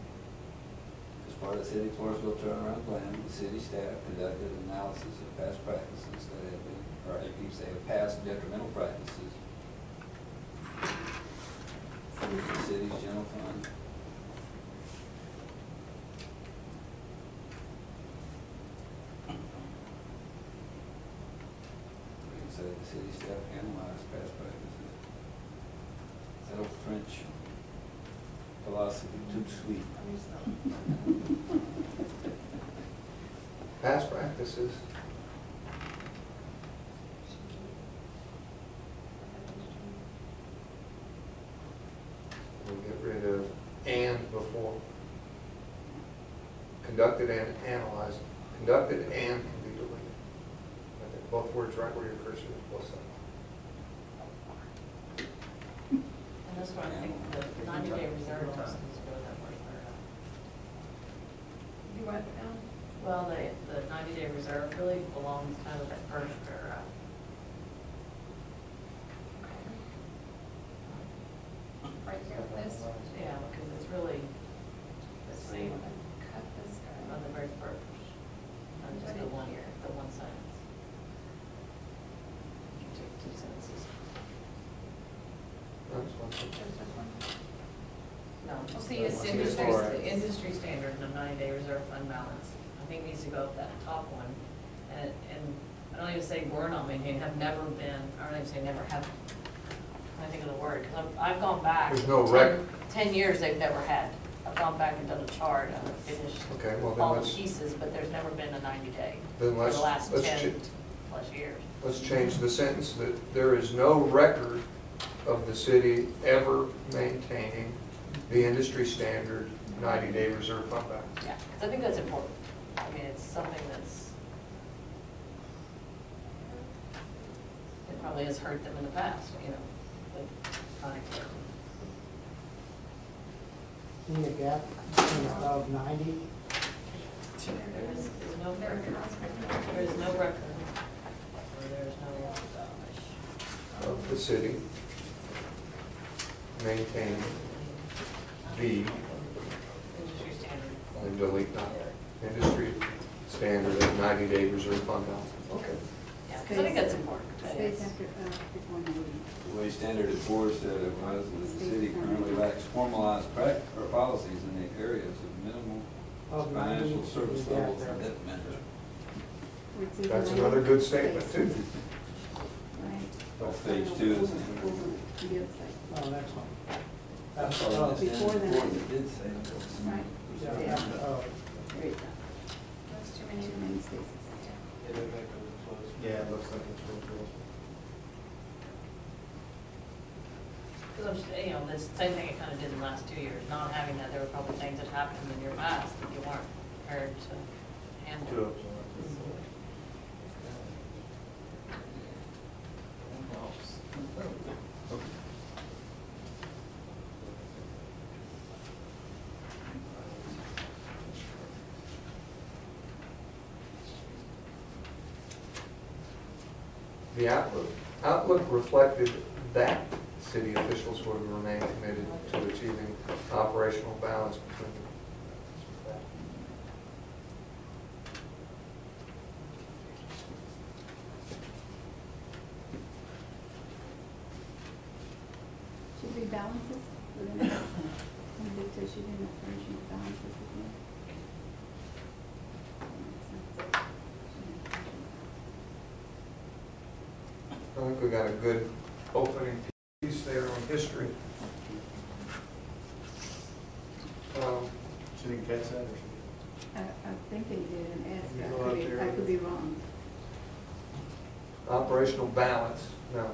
As part of the city of Floresville turnaround plan, the city staff conducted an analysis of past practices that have been, or I keep saying, past detrimental practices for the city's general fund. We can say the city staff analyzed past practices. That old French philosophy, too sweet. Past practices. We'll get rid of and before. Conducted and analyzed. Conducted and can be deleted. I think both words right where your cursor is, both sides. And this one, I think the 90-day reserve just needs to go with that first paragraph. You write it down? Well, the 90-day reserve really belongs kind of with that first paragraph. Right here, this. Yeah, because it's really, let's see, Cut this guy. on the very first, not just the one sentence. You take 2 sentences. That's one thing. There's this one. No, Well, see, it's the industry- industry standard and the 90-day reserve fund balance. I think needs to go up that top one. And I don't even say we're not maintaining, have never been, I don't even say never have, I think of the word, because I've gone back. There's no rec- 10 years they've never had. I've gone back and done a chart and finished Okay, well then all the let's, pieces, but there's never been a 90-day then for the last let's 10 plus years. let's change the sentence that there is no record of the city ever maintaining the industry standard 90-day reserve fund balance. Yeah, because I think that's important. I mean, it's something that's, it probably has hurt them in the past, you know, with connectivity. In the gap between above 90, There's no record, there is no record, or there's no, Of the city maintaining the, Industry standard. and delete that, industry standard of 90-day reserve fund balance. Okay. Yeah, 'cause I think that's important. Space after, before 90. The way Standard & Poor's said it was, that the city currently lacks formalized or policies in the areas of minimal Of financial 90, service yeah, levels there. and debt measure. Where it says That's 90 another good statement, space. too. Right. Off page 2 is. Over the other side. Oh, next one. That's Oh, all the Before Standard & the Poor's 90. it did say. It was- Right. yeah, Yeah. oh, There you go. That's too Too many. many spaces. Yeah, it looks like it's real close. Because I'm, you know, this same thing it kind of did in the last 2 years, not having that, there were probably things that happened in your past that you weren't prepared to handle. Two of them. The outlook reflected that city officials would remain committed to achieving operational balance between Should be balances within it. And it says should be an operational balances within it. I think we got a good opening piece there on history. She didn't catch that, or she? I think they did an S, You but go out there I could be wrong. Operational balance, no,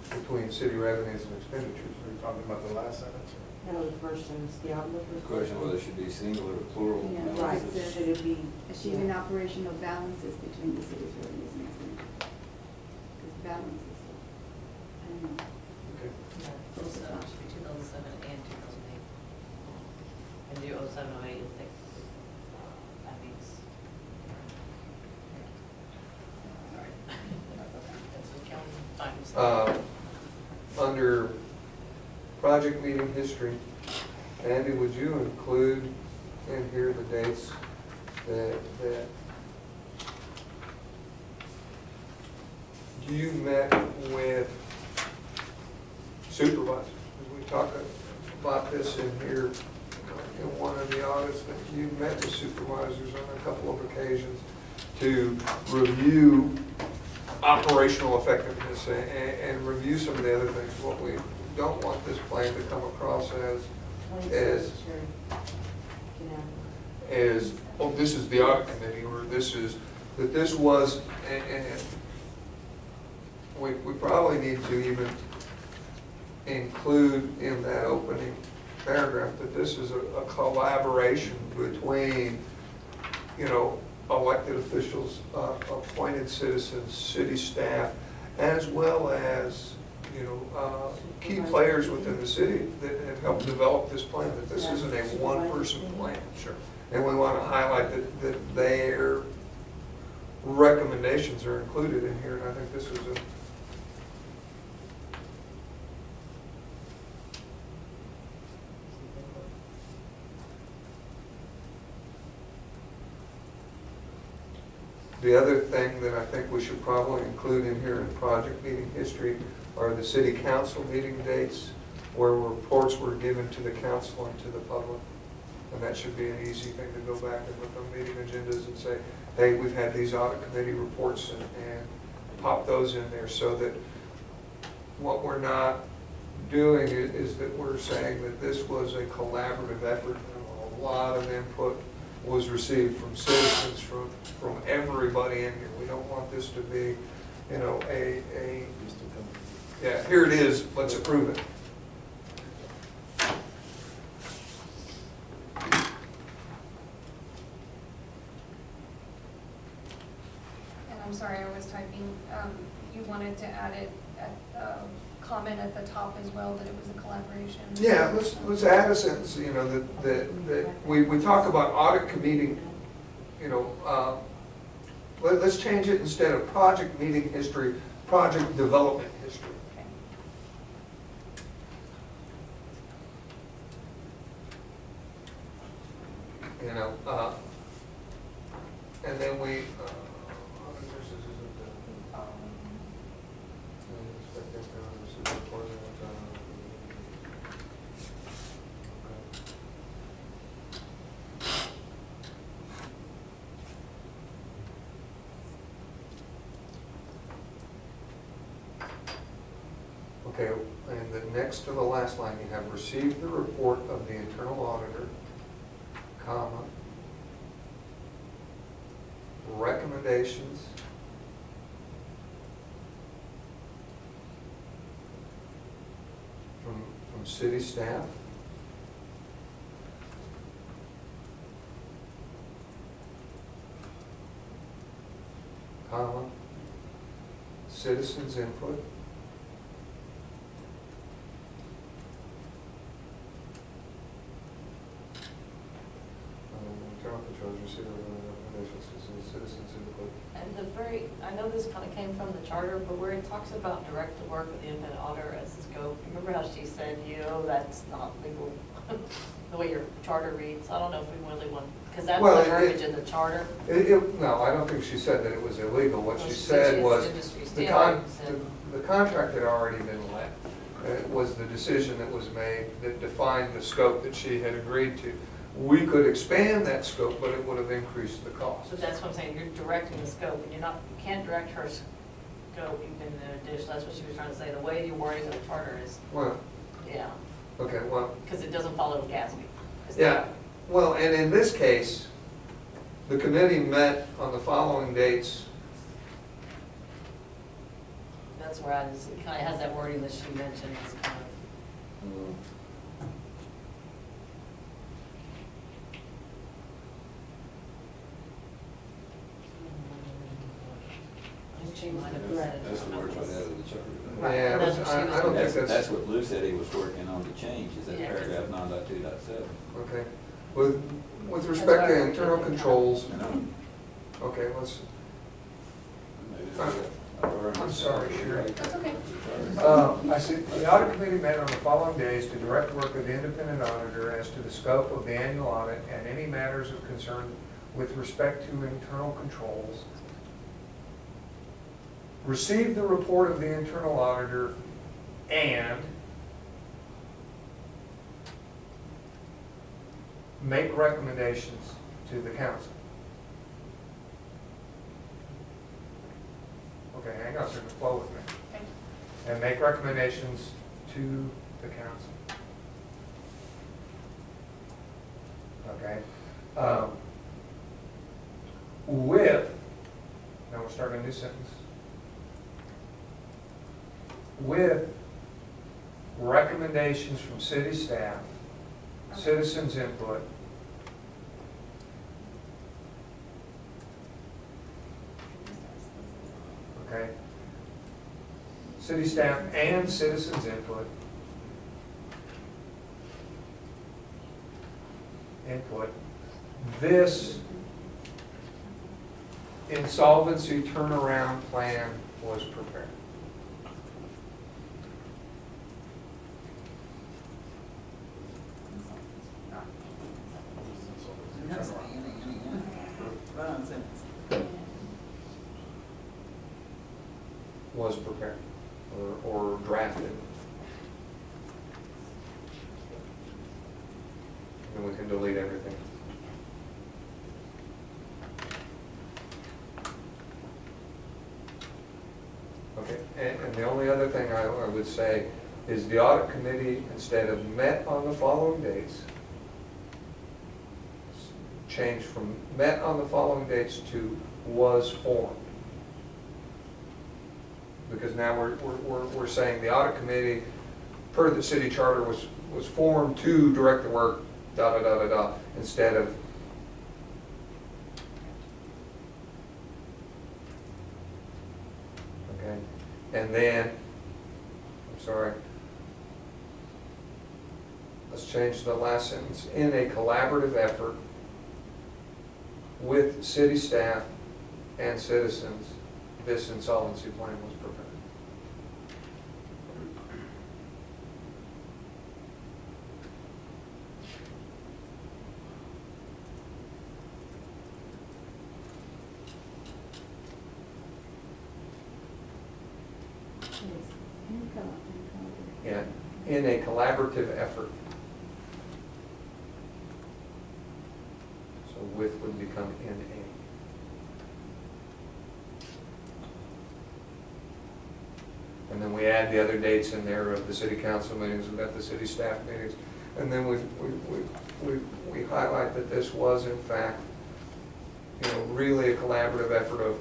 between city revenues and expenditures. Are you talking about the last sentence? Or? No, the first sentence, the outlook. The question whether it should be singular or plural. Yeah. Right, It's, should it be? Achieving operational balances between the city's revenues and expenditures. Because balances, I don't know. Okay. Yeah, 07 should be 2007 and 2008. And do 07, 08, I think that means. Sorry. That's what counting times. Under project meeting history, Andy, would you include in here the dates that you met with supervisors? We talked about this in here in one of the audits, that you met with supervisors on a couple of occasions to review operational effectiveness and review some of the other things. What we don't want this plan to come across as, oh, this is the audit committee, or this is, that this was, and we probably need to even include in that opening paragraph that this is a collaboration between, you know, elected officials, appointed citizens, city staff, as well as, you know, key players within the city that have helped develop this plan, that this isn't a one-person plan. Sure. And we want to highlight that their recommendations are included in here, and I think this is a The other thing that I think we should probably include in here in project meeting history are the city council meeting dates where reports were given to the council and to the public. And that should be an easy thing to go back and look on meeting agendas and say, hey, we've had these audit committee reports, and pop those in there, so that what we're not doing is that we're saying that this was a collaborative effort. A lot of input was received from citizens, from everybody in here. We don't want this to be, you know, yeah, here it is, let's approve it. And I'm sorry, I was typing, you wanted to add it at, comment at the top as well, that it was a collaboration. Yeah, let's add a sentence, you know, that we talk about audit committee, you know, let's change it, instead of project meeting history, project development history. Okay. And then we, okay, and the next to the last line, you have received the report of the internal auditor, comma, recommendations from city staff, comma, citizens' input, internal controls received recommendations, citizens' input. And the very, I know this kind of came from the charter, but where it talks about direct the work of the independent auditor as the scope, remember how she said, that's not legal, the way your charter reads? I don't know if we really want, because that's Well, the verbiage in the charter. No, I don't think she said that it was illegal. What Well, she she said said was, industry the standards and- the contract had already been let. It was the decision that was made that defined the scope that she had agreed to. We could expand that scope, but it would have increased the cost. So that's what I'm saying, you're directing the scope, and you can't direct her scope, you can in addition, that's what she was trying to say, the way you're wording the charter is, Well, yeah, okay, well, because it doesn't follow Gatsby. yeah. Well, and in this case, the committee met on the following dates. That's where it kind of has that wording that she mentioned, it's kind of. She might have read it. That's the words right out of the charter. Right, Yeah, and that's what she was- I don't think That's that's, what Lou said he was working on to change, is that Yeah, 'cause- paragraph 9.2.7. okay. With respect to internal controls, You know? okay, let's, Maybe it's- I'm sorry, Sherry. That's okay. I see, the audit committee met on the following days to direct work of the independent auditor as to the scope of the annual audit and any matters of concern with respect to internal controls. Received the report of the internal auditor and make recommendations to the council. Okay, hang on, so flow with me. Okay. And make recommendations to the council. Okay? With, now we'll start a new sentence. With recommendations from city staff, citizens' input, okay? City staff and citizens' input. This insolvency turnaround plan was prepared. Was prepared or drafted. And we can delete everything. Okay, and the only other thing I would say is the audit committee, instead of met on the following dates, changed from met on the following dates to was formed. Because now we're saying the audit committee, per the city charter, was formed to direct the work, da da da da da, instead of okay. And then, I'm sorry, let's change the last sentence. In a collaborative effort with city staff and citizens, this insolvency plan was prepared. Yeah, in a collaborative effort. So with would become in a. And then we add the other dates in there of the city council meetings, we've got the city staff meetings. And then we highlight that this was in fact, you know, really a collaborative effort of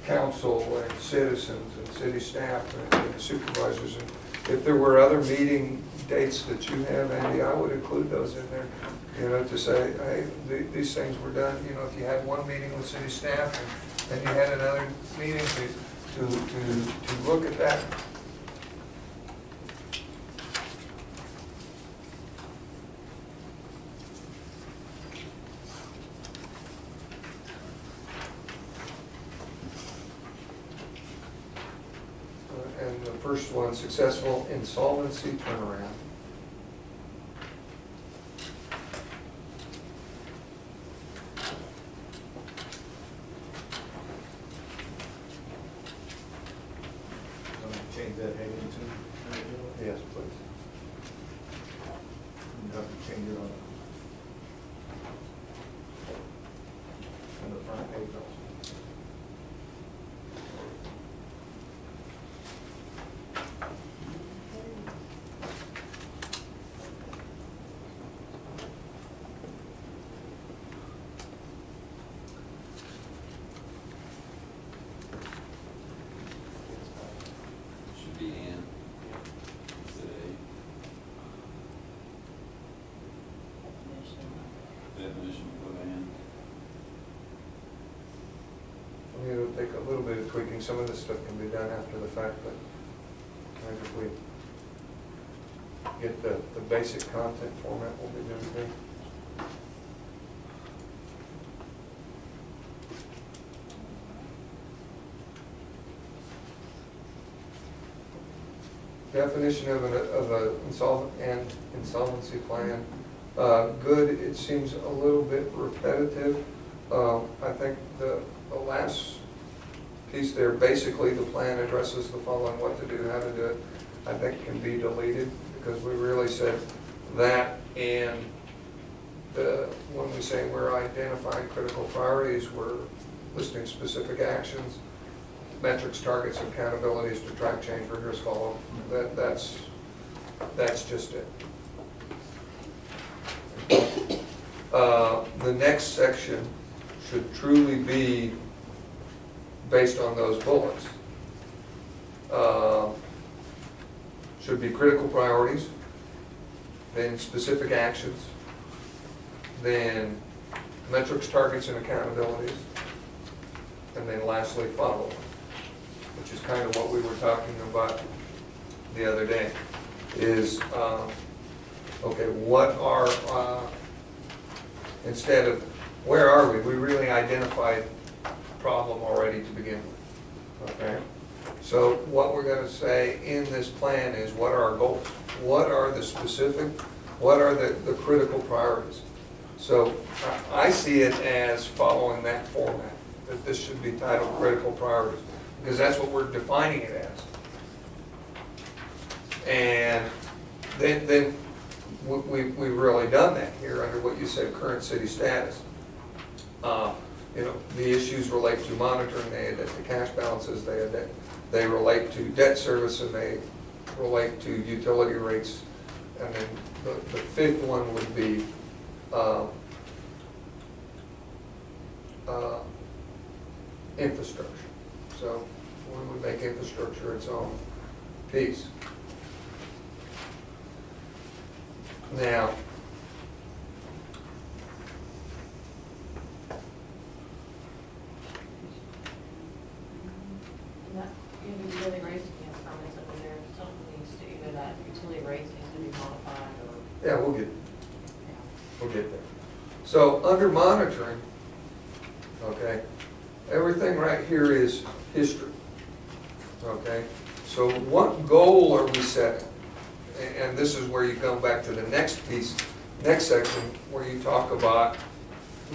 council and citizens and city staff and supervisors. And if there were other meeting dates that you have, Andy, I would include those in there, you know, to say, hey, these things were done. You know, if you had one meeting with city staff and you had another meeting to look at that. And the first one, successful insolvency turnaround. Change that heading to? Yes, please. You have to change it on the front page also. Should be in. Instead of a definition, put in. I mean, it'll take a little bit of tweaking. Some of this stuff can be done after the fact, but I think if we get the basic content format, we'll be doing good. Definition of an insolvency plan. Good, it seems a little bit repetitive. I think the last piece there, basically the plan addresses the following: what to do, how to do it, I think can be deleted, because we really said that, and when we say we're identifying critical priorities, we're listing specific actions, metrics, targets, accountabilities to track change, rigorous follow. That's just it. The next section should truly be based on those bullets. Should be critical priorities, then specific actions, then metrics, targets, and accountabilities, and then lastly follow, which is kind of what we were talking about the other day, is, okay, what are, instead of where are we really identified problem already to begin with, okay? So what we're going to say in this plan is, what are our goals? What are the specific, what are the critical priorities? So I see it as following that format, that this should be titled critical priorities, because that's what we're defining it as. And then we've really done that here under what you said, current city status. You know, the issues relate to monitoring, the cash balances, they relate to debt service, and they relate to utility rates. And then the fifth one would be infrastructure. So we would make infrastructure its own piece. Now, Utility rates, comments over there, something needs to, either that utility rates needs to be modified or. yeah, we'll get there. So under monitoring, okay, everything right here is history, okay? So what goal are we setting? And this is where you come back to the next piece, next section, where you talk about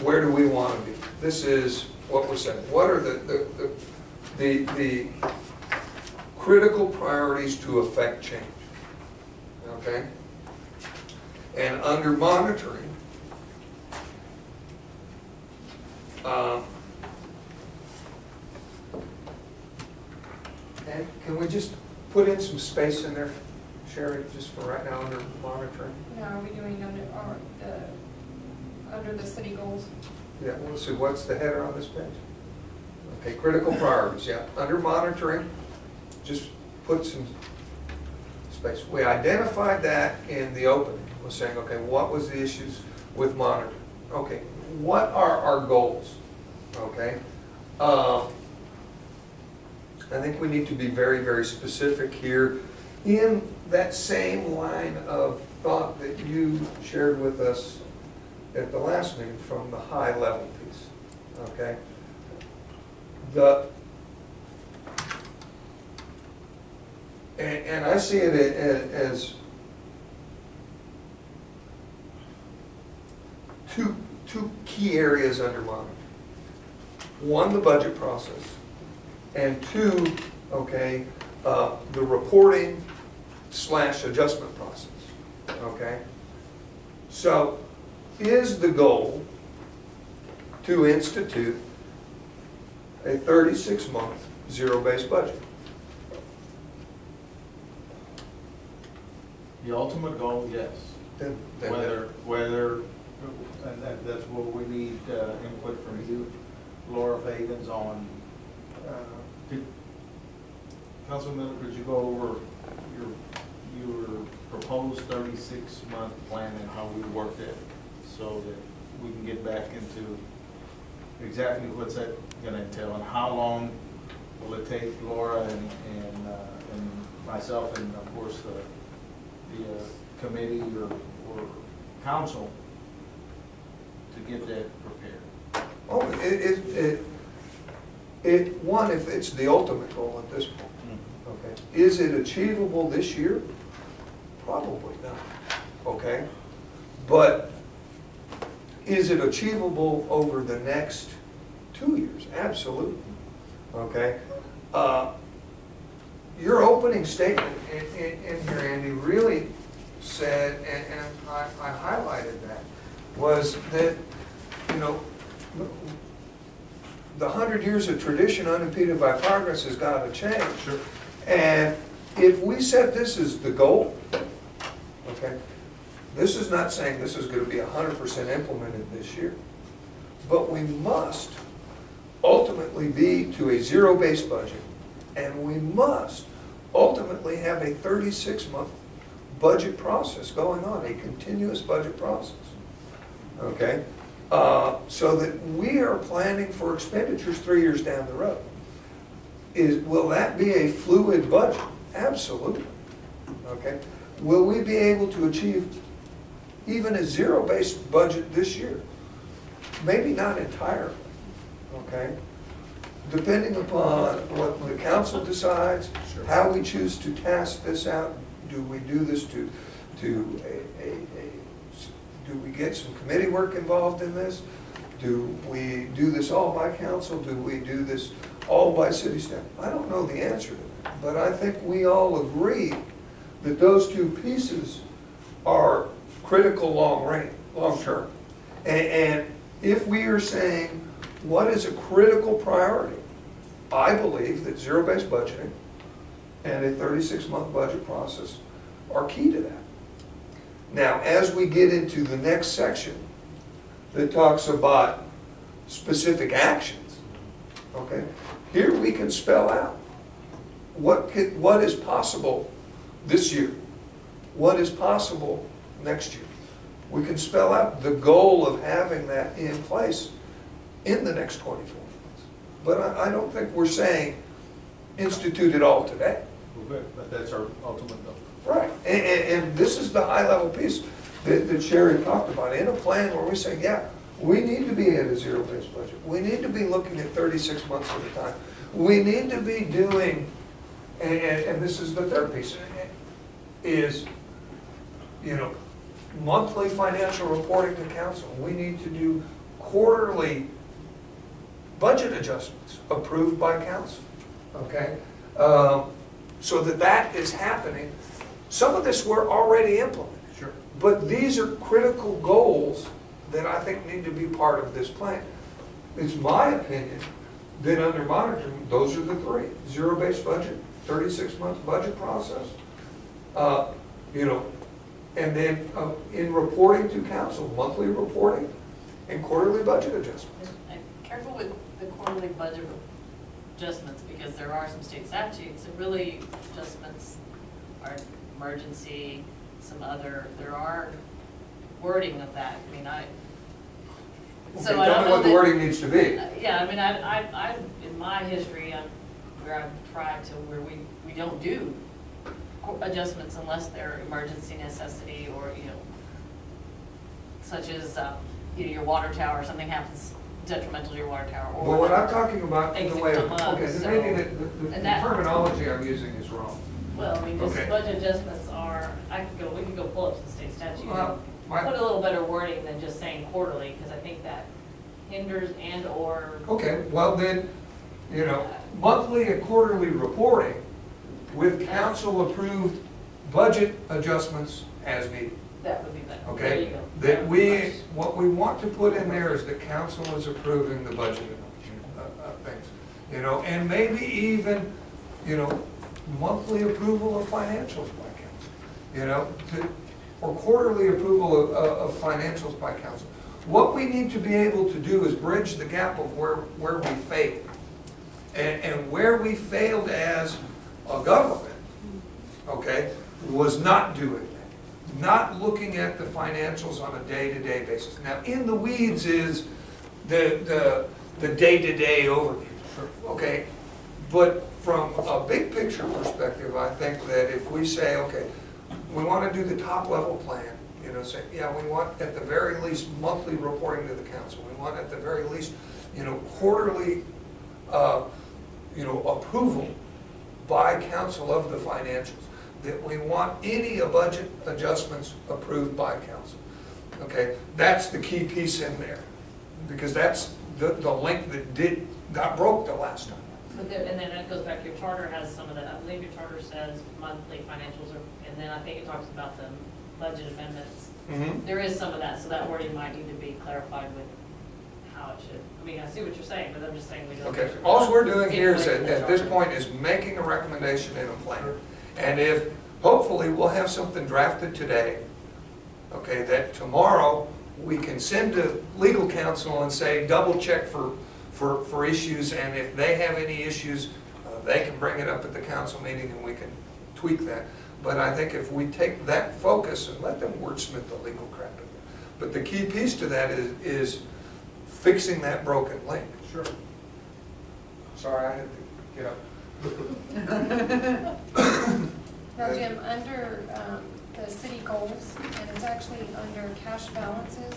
where do we want to be. This is what we're saying. What are the critical priorities to affect change, okay? And under monitoring, and can we just put in some space in there, Sherry, just for right now under monitoring? Now, are we doing under the city goals? Yeah, well, so what's the header on this page? Okay, critical priorities, yeah. Under monitoring, just put some space. We identified that in the opening. We're saying, okay, what was the issues with monitoring? Okay, what are our goals? Okay. I think we need to be very, very specific here in that same line of thought that you shared with us at the last meeting from the high level piece, okay? And I see it as two key areas under monitoring. One, the budget process, and two, okay, the reporting / adjustment process, okay? So, is the goal to institute a 36-month zero-based budget? The ultimate goal, yes. Then Whether, and that's where we need input from you, Laura Fagans, on, Councilman, could you go over your proposed 36-month plan and how we worked it so that we can get back into exactly what's that going to entail and how long will it take Laura and myself and of course the committee or council to get that prepared? Oh, one, if it's the ultimate goal at this point, okay. Is it achievable this year? Probably not, okay. But is it achievable over the next 2 years? Absolutely, okay. Your opening statement in here, Andy, really said, and I highlighted that, was that, you know, the 100 years of tradition unimpeded by progress has got to change. Sure. And if we set this as the goal, okay, this is not saying this is going to be 100% implemented this year, but we must ultimately be to a zero-based budget, and we must ultimately have a 36-month budget process going on, a continuous budget process, okay? So that we are planning for expenditures 3 years down the road. Will that be a fluid budget? Absolutely, okay? Will we be able to achieve even a zero-based budget this year? Maybe not entirely, okay? Depending upon what the council decides, how we choose to task this out. Do we do this do we get some committee work involved in this? Do we do this all by council? Do we do this all by city staff? I don't know the answer to that, but I think we all agree that those two pieces are critical long term. And if we are saying what is a critical priority, I believe that zero-based budgeting and a 36-month budget process are key to that. Now, as we get into the next section that talks about specific actions, okay, here we can spell out what is possible this year, what is possible next year. We can spell out the goal of having that in place in the next 24 months. But I don't think we're saying institute it all today. Well, good, but that's our ultimate goal. Right, and this is the high-level piece that Sherry talked about. In a plan where we say, yeah, we need to be at a zero-based budget. We need to be looking at 36 months at a time. We need to be doing, and this is the third piece, is, you know, monthly financial reporting to council. We need to do quarterly budget adjustments approved by council, okay? so that that is happening. Some of this we're already implementing. Sure. But these are critical goals that I think need to be part of this plan. It's my opinion that under monitoring, those are the three. Zero-based budget, 36-month budget process, you know, and then in reporting to council, monthly reporting and quarterly budget adjustments. And careful with the quarterly budget adjustments, because there are some state statutes, and really adjustments are emergency, some other, there are wording of that, I mean, Okay, so I tell don't me know what the that- wording needs to be. Yeah, I mean, I, in my history, where I've tried to, where we don't do adjustments unless they're emergency necessity, or, you know, such as, you know, your water tower, something happens detrimental to your water tower, or. Well, what I'm talking about in Things the that way of, come up, okay, so- then maybe the and that- terminology I'm using is wrong. Well, I mean, just Okay. budget adjustments are, we could go pull up the state statute, Well, and put a little better wording than just saying quarterly, because I think that hinders and/or. Okay, well then, you know, monthly and quarterly reporting with council-approved budget adjustments as needed. That would be better. There you Okay? go. That we, what we want to put in there is the council is approving the budget things. You know, and maybe even, you know, monthly approval of financials by council. You know, or quarterly approval of financials by council. What we need to be able to do is bridge the gap of where we failed. And where we failed as a government, okay, was not doing that. Not looking at the financials on a day-to-day basis. Now, in the weeds is the day-to-day overview, okay? But from a big picture perspective, I think that if we say, okay, we want to do the top level plan, you know, say, yeah, we want at the very least monthly reporting to the council. We want at the very least, you know, quarterly, you know, approval by council of the financials. That we want any budget adjustments approved by council. Okay, that's the key piece in there, because that's the link that got broke the last time. But there, and then that goes back, your charter has some of that, I believe your charter says monthly financials, and then I think it talks about the budget amendments. Mm-hmm. There is some of that, so that wording might need to be clarified with how it should, I mean, I see what you're saying, but I'm just saying we don't. Okay, all we're doing here is at this point is making a recommendation and a plan. And if, hopefully, we'll have something drafted today, okay, that tomorrow we can send to legal counsel and say, double check for issues, and if they have any issues, they can bring it up at the council meeting and we can tweak that. But I think if we take that focus and let them wordsmith the legal crap in there. But the key piece to that is fixing that broken link. Sure. Sorry, I had to get up. Now, Jim, under the city goals, and it's actually under cash balances,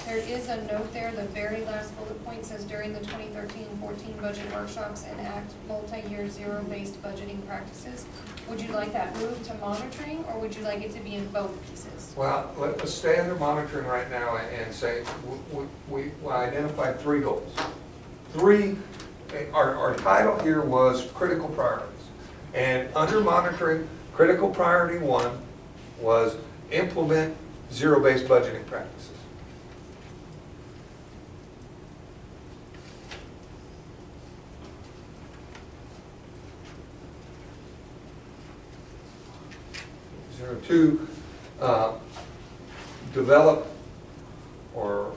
there is a note there, the very last bullet point says during the 2013-14 budget workshops enact multi-year zero-based budgeting practices. Would you like that moved to monitoring, or would you like it to be in both pieces? Well, let's stay under monitoring right now and say we identified 3 goals. Our title here was critical priorities. And under monitoring, critical priority 1 was implement zero-based budgeting practices. Zero 2, develop or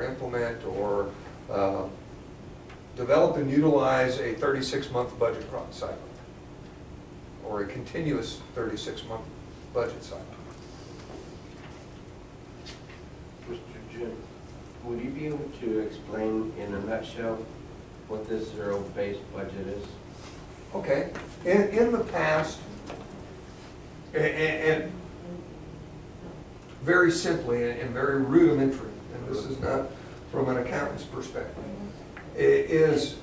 implement or develop and utilize a 36-month budget cycle or a continuous 36-month budget cycle. Mr. Jim, would you be able to explain in a nutshell what this zero-based budget is? Okay, in the past, and very simply and very rudimentary, and this is not from an accountant's perspective, is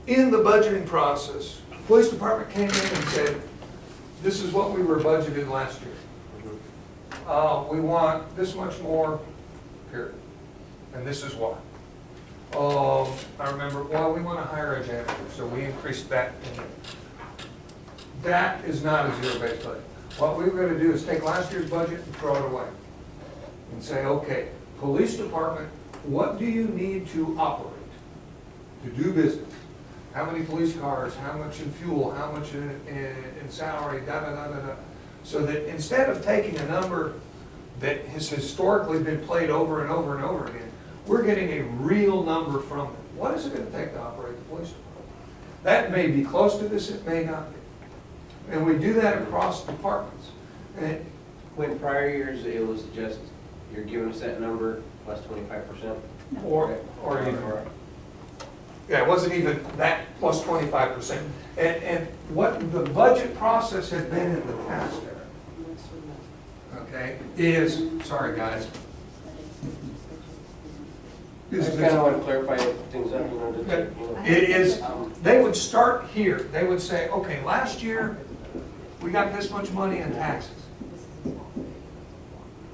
in the budgeting process, the police department came in and said, this is what we were budgeted last year. We want this much more, period. And this is why. I remember, well, we want to hire a janitor, so we increased that. that is not a zero-based budget. What we're gonna do is take last year's budget and throw it away. And say, okay, police department, what do you need to operate, to do business? How many police cars, how much in fuel, how much in salary, da-da-da-da-da. So that instead of taking a number that has historically been played over and over and over again, we're getting a real number from it. What is it gonna take to operate the police department? That may be close to this, it may not be. And we do that across departments. And When prior years, it was just, you're giving us that number plus 25%? or even, yeah, it wasn't even that plus 25%. And what the budget process had been in the past there, okay, is, sorry guys. I just kind of want to clarify things up, you know, to take, you know. It is, they would start here. They would say, okay, last year, we got this much money in taxes.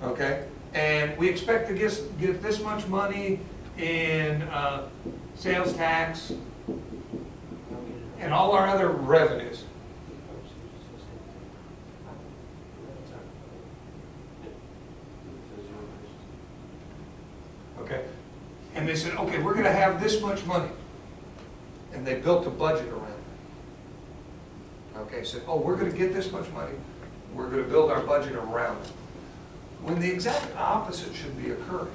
Okay? And we expect to get this much money in sales tax and all our other revenues. Okay? And they said, okay, we're going to have this much money. And they built a budget around it. Okay, said, oh, we're going to get this much money. We're going to build our budget around it. When the exact opposite should be occurring.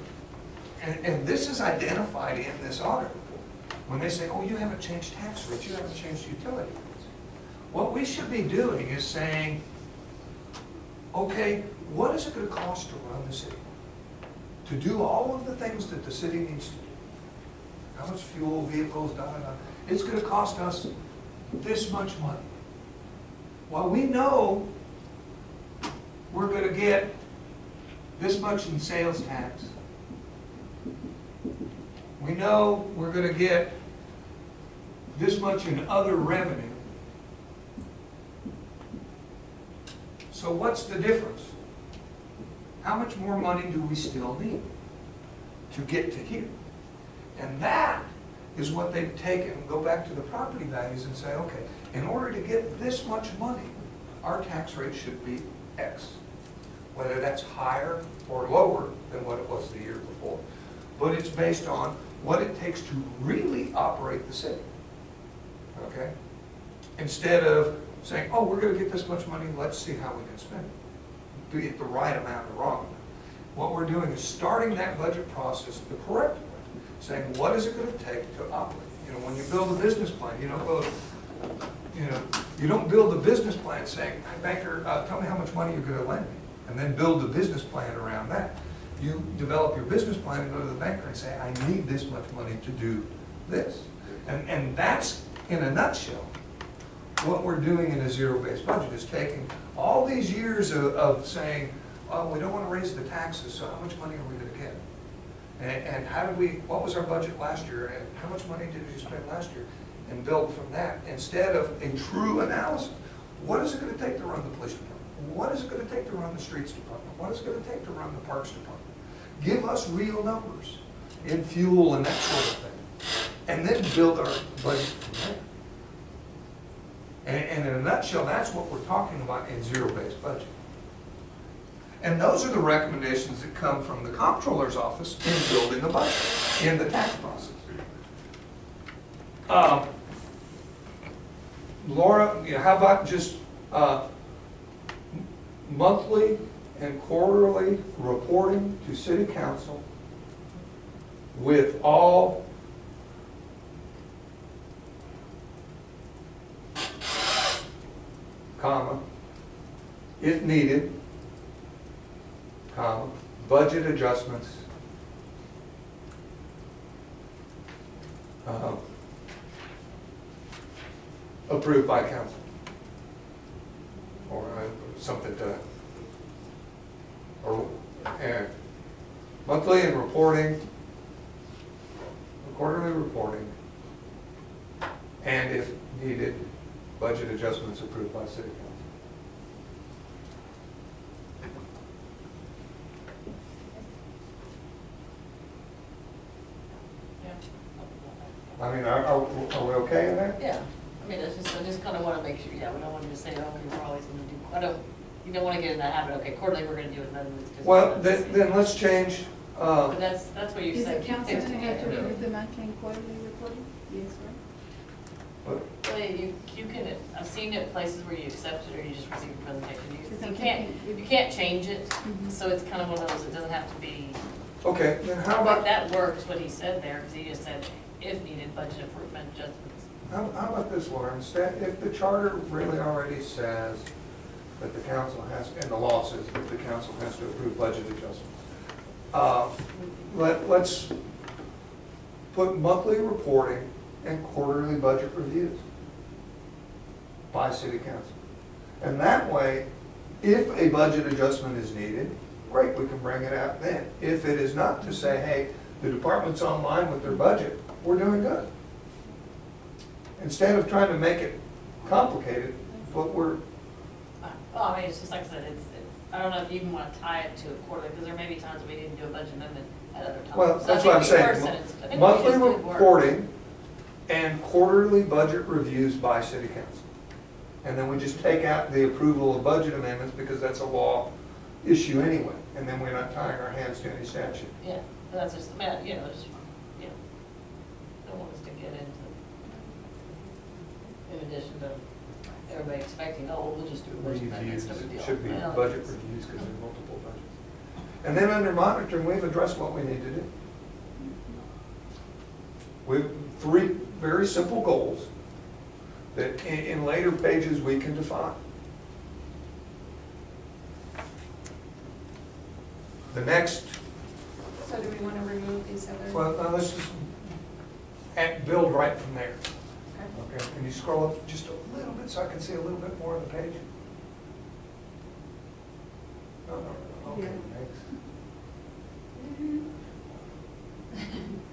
And this is identified in this audit report. When they say, oh, you haven't changed tax rates, you haven't changed utility rates. What we should be doing is saying, okay, what is it going to cost to run the city? To do all of the things that the city needs to do. How much fuel, vehicles, da-da-da. It's going to cost us this much money. Well, we know we're going to get this much in sales tax. We know we're going to get this much in other revenue. So what's the difference? How much more money do we still need to get to here? And that is what they've taken, go back to the property values and say, okay, in order to get this much money, our tax rate should be X. Whether that's higher or lower than what it was the year before. But it's based on what it takes to really operate the city. Okay? Instead of saying, oh, we're going to get this much money, let's see how we can spend it. Do it the right amount or wrong amount. What we're doing is starting that budget process the correct way. Saying, what is it going to take to operate? You know, when you build a business plan, you don't build a business plan saying, hey, banker, tell me how much money you're going to lend me. And then build a business plan around that. You develop your business plan and go to the banker and say, I need this much money to do this. And that's, in a nutshell, what we're doing in a zero-based budget, is taking all these years of saying, oh, we don't want to raise the taxes, so how much money are we going to get? And how did we, what was our budget last year, and how much money did we spend last year? And build from that, instead of a true analysis. What is it going to take to run the police department? What is it going to take to run the streets department? What is it going to take to run the parks department? Give us real numbers in fuel and that sort of thing. And then build our budget from there. And in a nutshell, that's what we're talking about in zero-based budget. And those are the recommendations that come from the comptroller's office in building a budget, in the tax process. Laura, how about just monthly and quarterly reporting to city council with all comma, if needed, comma, budget adjustments, approved by council, or something to, or monthly and reporting, quarterly reporting, and if needed, budget adjustments approved by city council. I mean, are we okay in there? Yeah. I mean, I just kind of want to make sure, yeah, we don't want to just say, oh, we're always going to do, you don't want to get in that habit, okay, quarterly we're going to do it, then it's just. Well, then let's change, But that's what you Is said. the council going to have to review the monthly and quarterly reporting? Yes, right? Well, you can, I've seen it places where you accept it or you just receive a presentation. Because You I'm can't, thinking- you can't change it, Mhm. so it's kind of one of those, it doesn't have to be. okay, then how But about, that works, what he said there, because he just said, if needed, budget improvement adjustments. how about this, Lauren? If the charter really already says that the council has, and the law says that the council has to approve budget adjustments, let's put monthly reporting and quarterly budget reviews by city council. And that way, if a budget adjustment is needed, great, we can bring it out then. If it is not, to say, hey, the department's online with their budget, we're doing good. Instead of trying to make it complicated, but we're, Well, I mean, it's just like I said, it's, I don't know if you even want to tie it to a quarterly, because there may be times we didn't do a budget amendment at other times. well, So I that's think what I'm the saying. first sentence- I think we Monthly just did work. reporting and quarterly budget reviews by city council. And then we just take out the approval of budget amendments because that's a law issue anyway. And then we're not tying our hands to any statute. Yeah, but that's just, man, you know, just, you know, don't want us to get into, in addition to everybody expecting, oh, we'll just do a budget amendment, Reviews, it's no big deal. should be Well, budget it's- reviews because there are multiple budgets. And then under monitoring, we've addressed what we need to do. We've three very simple goals that in later pages we can define. The next, So do we want to remove these other? well, now let's just build right from there. Okay. Okay, can you scroll up just a little bit so I can see a little bit more of the page? No, okay, Yeah. thanks.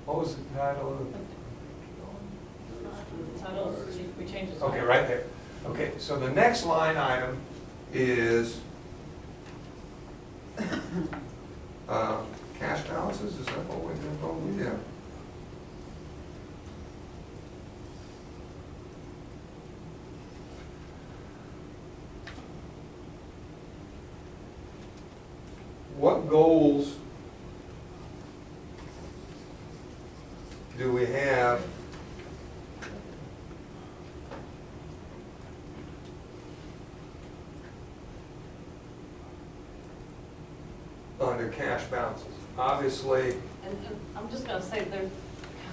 What was the title of the? Titles, we changed it. Okay, right there. Okay, so the next line item is cash balances, is that what we're doing? Yeah. What goals do we have under cash balances? Obviously, And I'm just gonna say,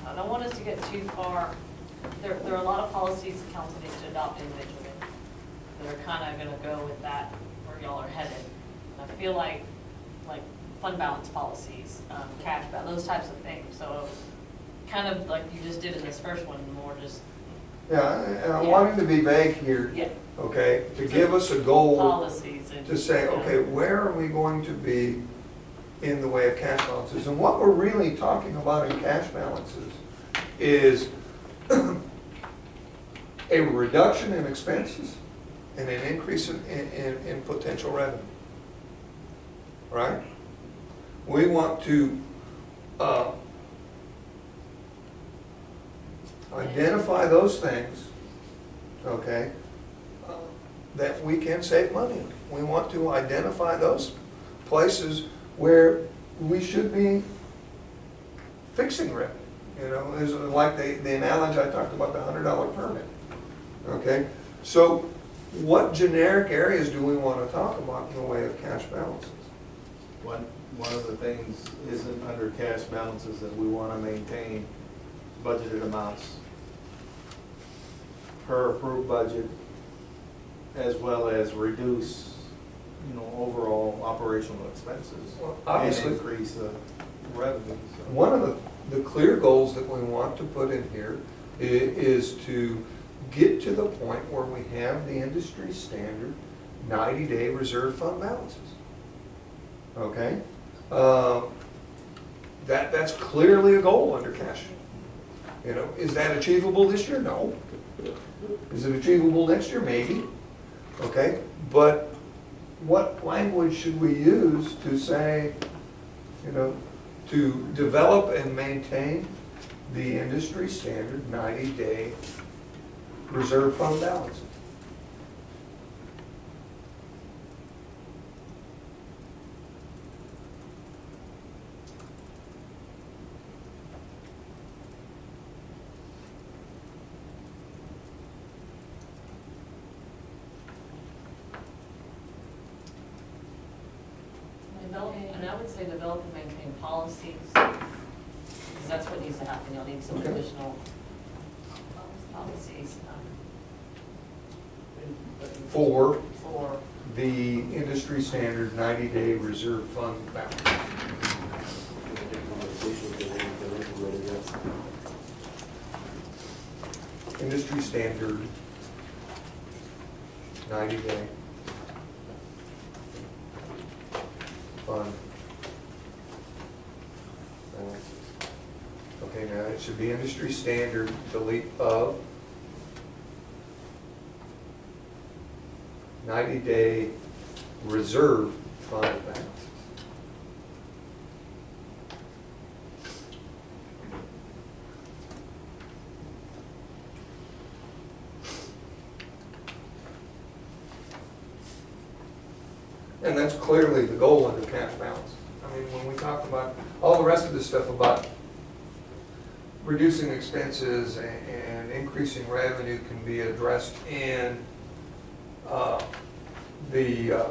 I don't want us to get too far, there are a lot of policies the council needs to adopt individually that are kinda gonna go with that, where y'all are headed. And I feel like fund balance policies, cash balance, those types of things, so kind of like you just did in this first one, more just, yeah, and I wanted to be vague here, yeah, okay, to give us a goal policies and. to say, okay, where are we going to be in the way of cash balances? And what we're really talking about in cash balances is a reduction in expenses and an increase in potential revenue, right? We want to identify those things, okay, that we can save money on. We want to identify those places where we should be fixing revenue. You know, is like the analogy I talked about, the $100 permit. Okay, so what generic areas do we want to talk about in the way of cash balances? One of the things isn't under cash balances that we want to maintain budgeted amounts per approved budget, as well as reduce, overall operational expenses. Well, obviously, and increase the revenue. So. one of the clear goals that we want to put in here is to get to the point where we have the industry standard 90-day reserve fund balances. Okay? That's clearly a goal under cash. Is that achievable this year? No. Is it achievable next year? Maybe. Okay? But what language should we use to say, to develop and maintain the industry standard 90-day reserve fund balances. And I would say develop and maintain policies, because that's what needs to happen. You'll need some Okay. additional policies. For For, the industry standard 90-day reserve fund balance. Industry standard 90-day fund balances. Okay, now it should be industry standard, delete of 90-day reserve fund balances. And that's clearly the goal under cash balance. I mean, when we talk about all the rest of this stuff about reducing expenses and increasing revenue can be addressed in the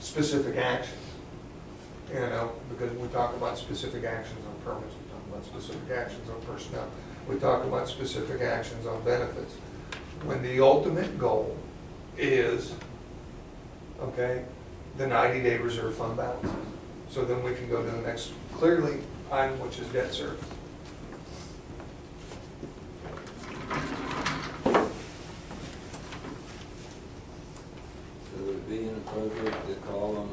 specific actions. You know, because we talk about specific actions on permits, we talk about specific actions on personnel, we talk about specific actions on benefits. When the ultimate goal is, okay, the 90-day reserve fund balances. So then we can go to the next clearly item, which is debt service. So would it be inappropriate to call them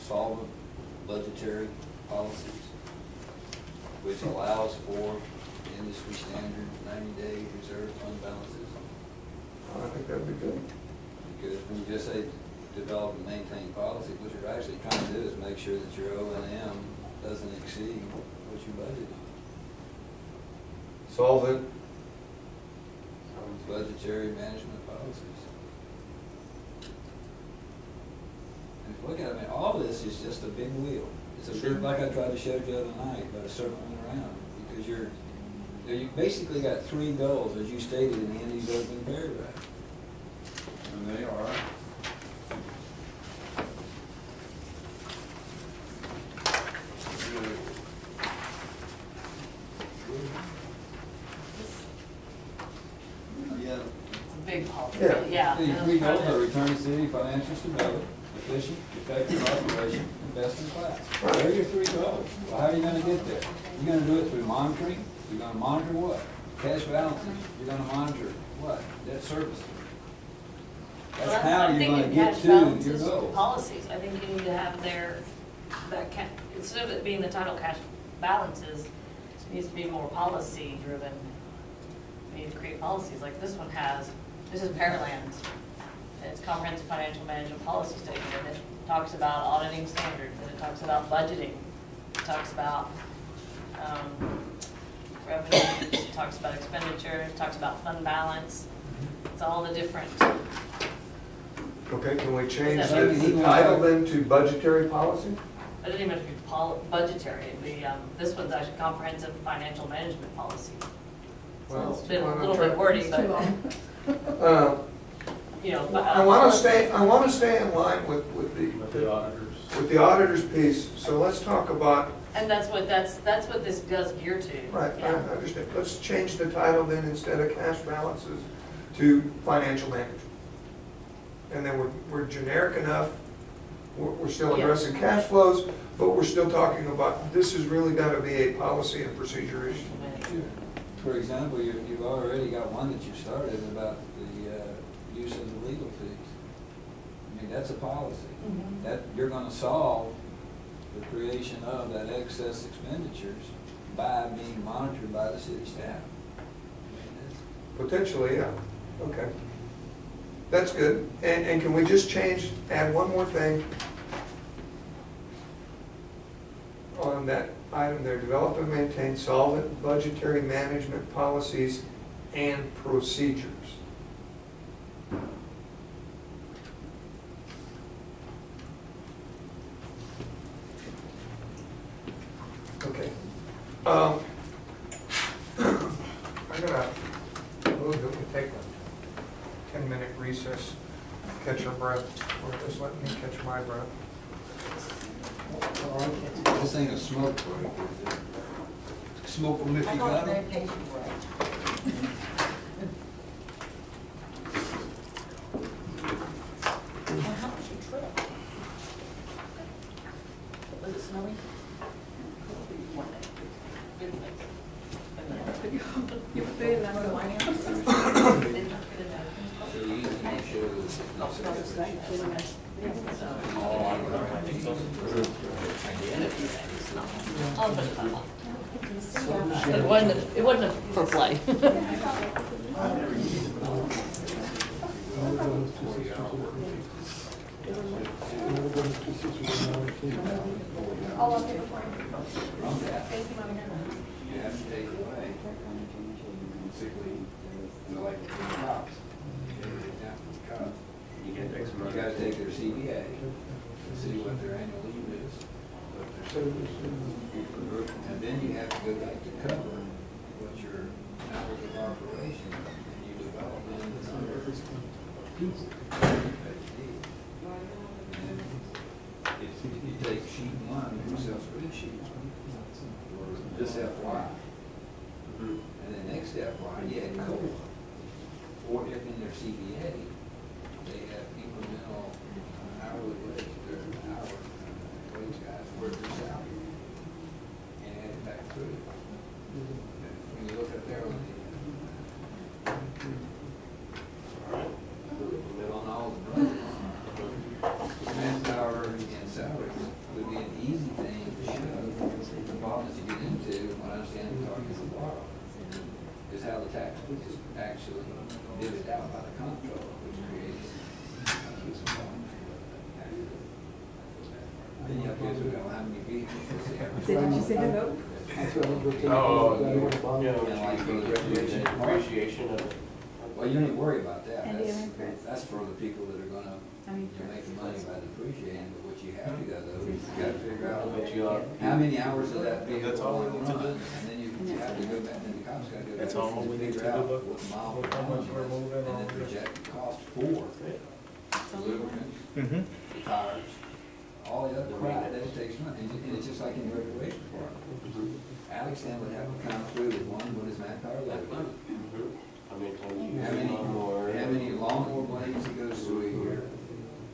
solvent budgetary policies, which allows for industry standard 90-day reserve fund balances? I think that'd be good. Because when you just say develop and maintain policy, what you're actually trying to do is make sure that your O&M doesn't exceed what you budgeted. Solvent. Budgetary management policies. And if you look at it, I mean, all this is just a big wheel. It's a big, like I tried to show you the other night, but circling around, because you basically got three goals, as you stated in the end of these opening paragraph. And they are it's a big policy, Yeah. yeah. the three goals are return to city financial stability, efficient, effective operation, and best in class. There are your three goals. Well, how are you gonna get there? You're gonna do it through monitoring. You're gonna monitor what? Cash balances. You're gonna monitor what? Debt service. That's Well, how I'm you're gonna thinking get cash to your balances goals. Policies, I think you need to have instead of it being the title cash balances, it needs to be more policy driven. We need to create policies, like this one has, this is Pearland, and it's comprehensive financial management policy statement, and it talks about auditing standards, and it talks about budgeting, it talks about, revenue, it talks about expenditure, it talks about fund balance, it's all the different. Okay, can we change Is that the title then to budgetary policy? I didn't even have to be budgetary, it'd be, this one's actually comprehensive financial management policy. So it's been a little bit wordy, but, you know. I want to stay in line with the auditors. with the auditor's piece, so let's talk about, And that's what this does gear to. right, I Yeah. understand. Let's change the title then, instead of cash balances, to financial management. And then we're generic enough, we're still Yeah. addressing cash flows, but we're still talking about, this has really got to be a policy and procedure issue. For example, you've already got one that you started about the use of the legal fees. I mean, that's a policy. Mhm. That, you're gonna solve the creation of that excess expenditures by being monitored by the city staff. I mean, Potentially, yeah, okay. That's good. And can we just add one more thing on that item there, develop and maintain solvent budgetary management policies and procedures. Okay. I'm gonna move that we take a 10-minute recess, catch our breath, or just let me catch my breath. This ain't a smoke break, is it? Smoke them if you got them. Was it snowy? Your food, I'm going It wasn't for play. All up here before. Thank you, Monica. You have to take away sick leave, like the cops. You gotta take their CBA and see what their annual leave is, what their service is. And then you have to go back to cover what your hours of operation, and you develop in the number of people that you need. And if you take sheet 1, Excel spreadsheet, or this FY, and then next FY, you add COLA. Or if in their CBA, they have incremental hourly wage, their hour wage guys work their salary, and add it back through. When you look up there on all the budgets, manpower and salaries would be an easy thing to show. The problem that you get into, when I understand the talking tomorrow, is how the tax is actually divvied out by the comptroller, which creates some problems. Then you have to go through how many vehicles. Did you say hello? Like for the Appreciation of it. well, you don't need to worry about that. And the immigrants. That's for the people that are gonna, make the money by depreciating, but what you have to go though, is you gotta figure out how many hours of that vehicle That's all we need to run, do. and then you have to go back, then the cops gotta go back. That's all and we need figure to out do. what the mile per How much hour we're is, moving and on then this. project the cost for lubricants, Mm-hmm. tires, all the other crap that it takes money, and it's just like in the recreation department. Alex then would have to come through with one, what is manpower labor? How many times you How use many, lawnmower? how many lawnmower blades he goes through a year?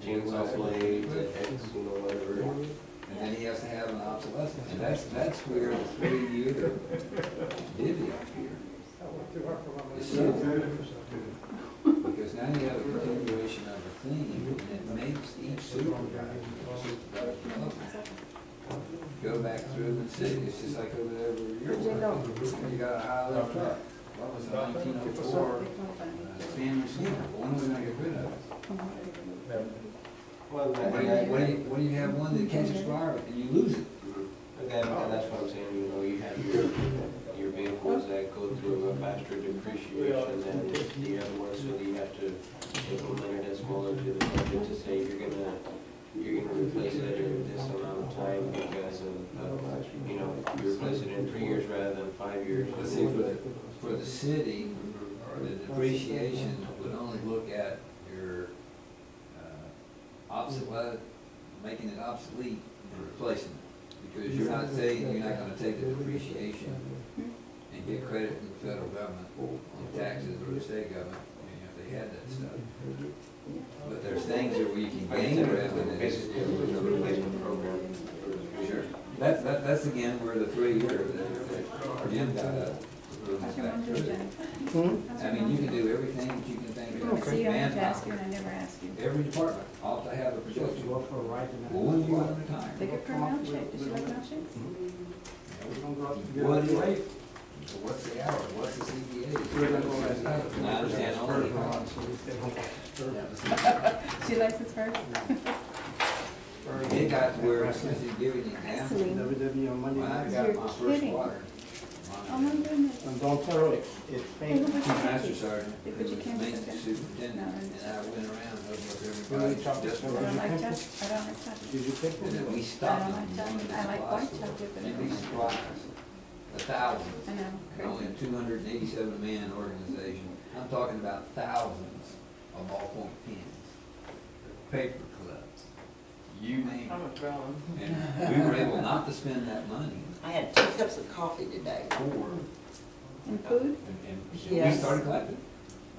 Chainsaw blades, X, whatever. And then he has to have an obsolescence, and that's where the 3-year divvy up here is so critical. Because now you have a continuation of a theme, and it makes each supervisor go back through and see, it's just like over there where you're working. You got a high level truck, what was it, 1904 Stanley Steel, when are we gonna get rid of it? Well, When you have one that catches fire and you lose it? and that's what I'm saying, you have your vehicles that go through a faster depreciation than the other ones, so you have to implement it as smaller to the budget to say you're gonna replace it in this amount of time because of, you replace it in 3 years rather than 5 years. But see, for the city, the depreciation would only look at your obsolete, making it obsolete and replacing it. Because you're not saying, you're not gonna take the depreciation and get credit from the federal government on taxes or the state government, if they had that stuff. But there's things where you can gain revenue. Basically, a replacement program. Sure. That's again where the 3-year that Jim got up. How's your mom doing, Jenny? I mean, you can do everything that you can think of. See, I have to ask you, Manpower. and I never ask you. Every department ought to have a projection. Go for a ride tonight. One year at a time. They give her a milkshake. Does she like milkshakes? What do you rate? What's the hour? What's the CPA? And I understand all the costs. She likes it first? It got to where, since he's giving you examples, Celine. WWE on Monday when I night. got You're my first kidding. water. Oh my goodness. And don't tell her it's paid. Master Sergeant, Yeah, who but was you the can't maintenance do that. superintendent, No, and I went around and over with Really everybody, chocolate just covered. I don't for, like chocolate, I don't like chocolate. Did you pick and then it? we I stopped don't them like from going to chocolate. the I like supply white store. chocolate, but I And don't these like supplies, the thousands, I know, and only a crazy. 287 man organization. I'm talking about thousands of ballpoint pens, paper clips, you name I'm it. gonna throw them. And we were able not to spend that money I had 2 cups of coffee today. for, And food? and we Yes. started collecting.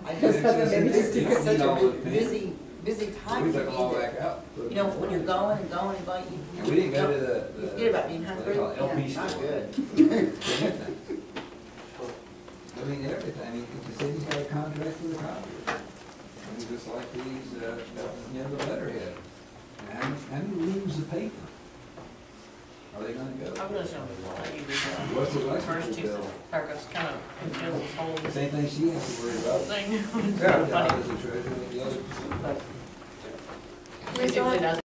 I just, maybe just You it's don't such need all a those pens. busy time We for took them all me back that, out. put you them know, in when you're the going and going and going, And we didn't go to you the. forget about being what hungry. they call it, LP Yeah, not store. good. Anything. I mean, everything, I mean, the city's got a contract with the copier. I mean, just like these, you know, the letterhead. And how many reams of paper are they gonna go? I'm gonna show them what I usually What's the do. electrical First two bill? paragraphs kind of congeals this whole The same thing she has to worry about. thing. Yeah, Funny. as a treasurer and the other. But it typically does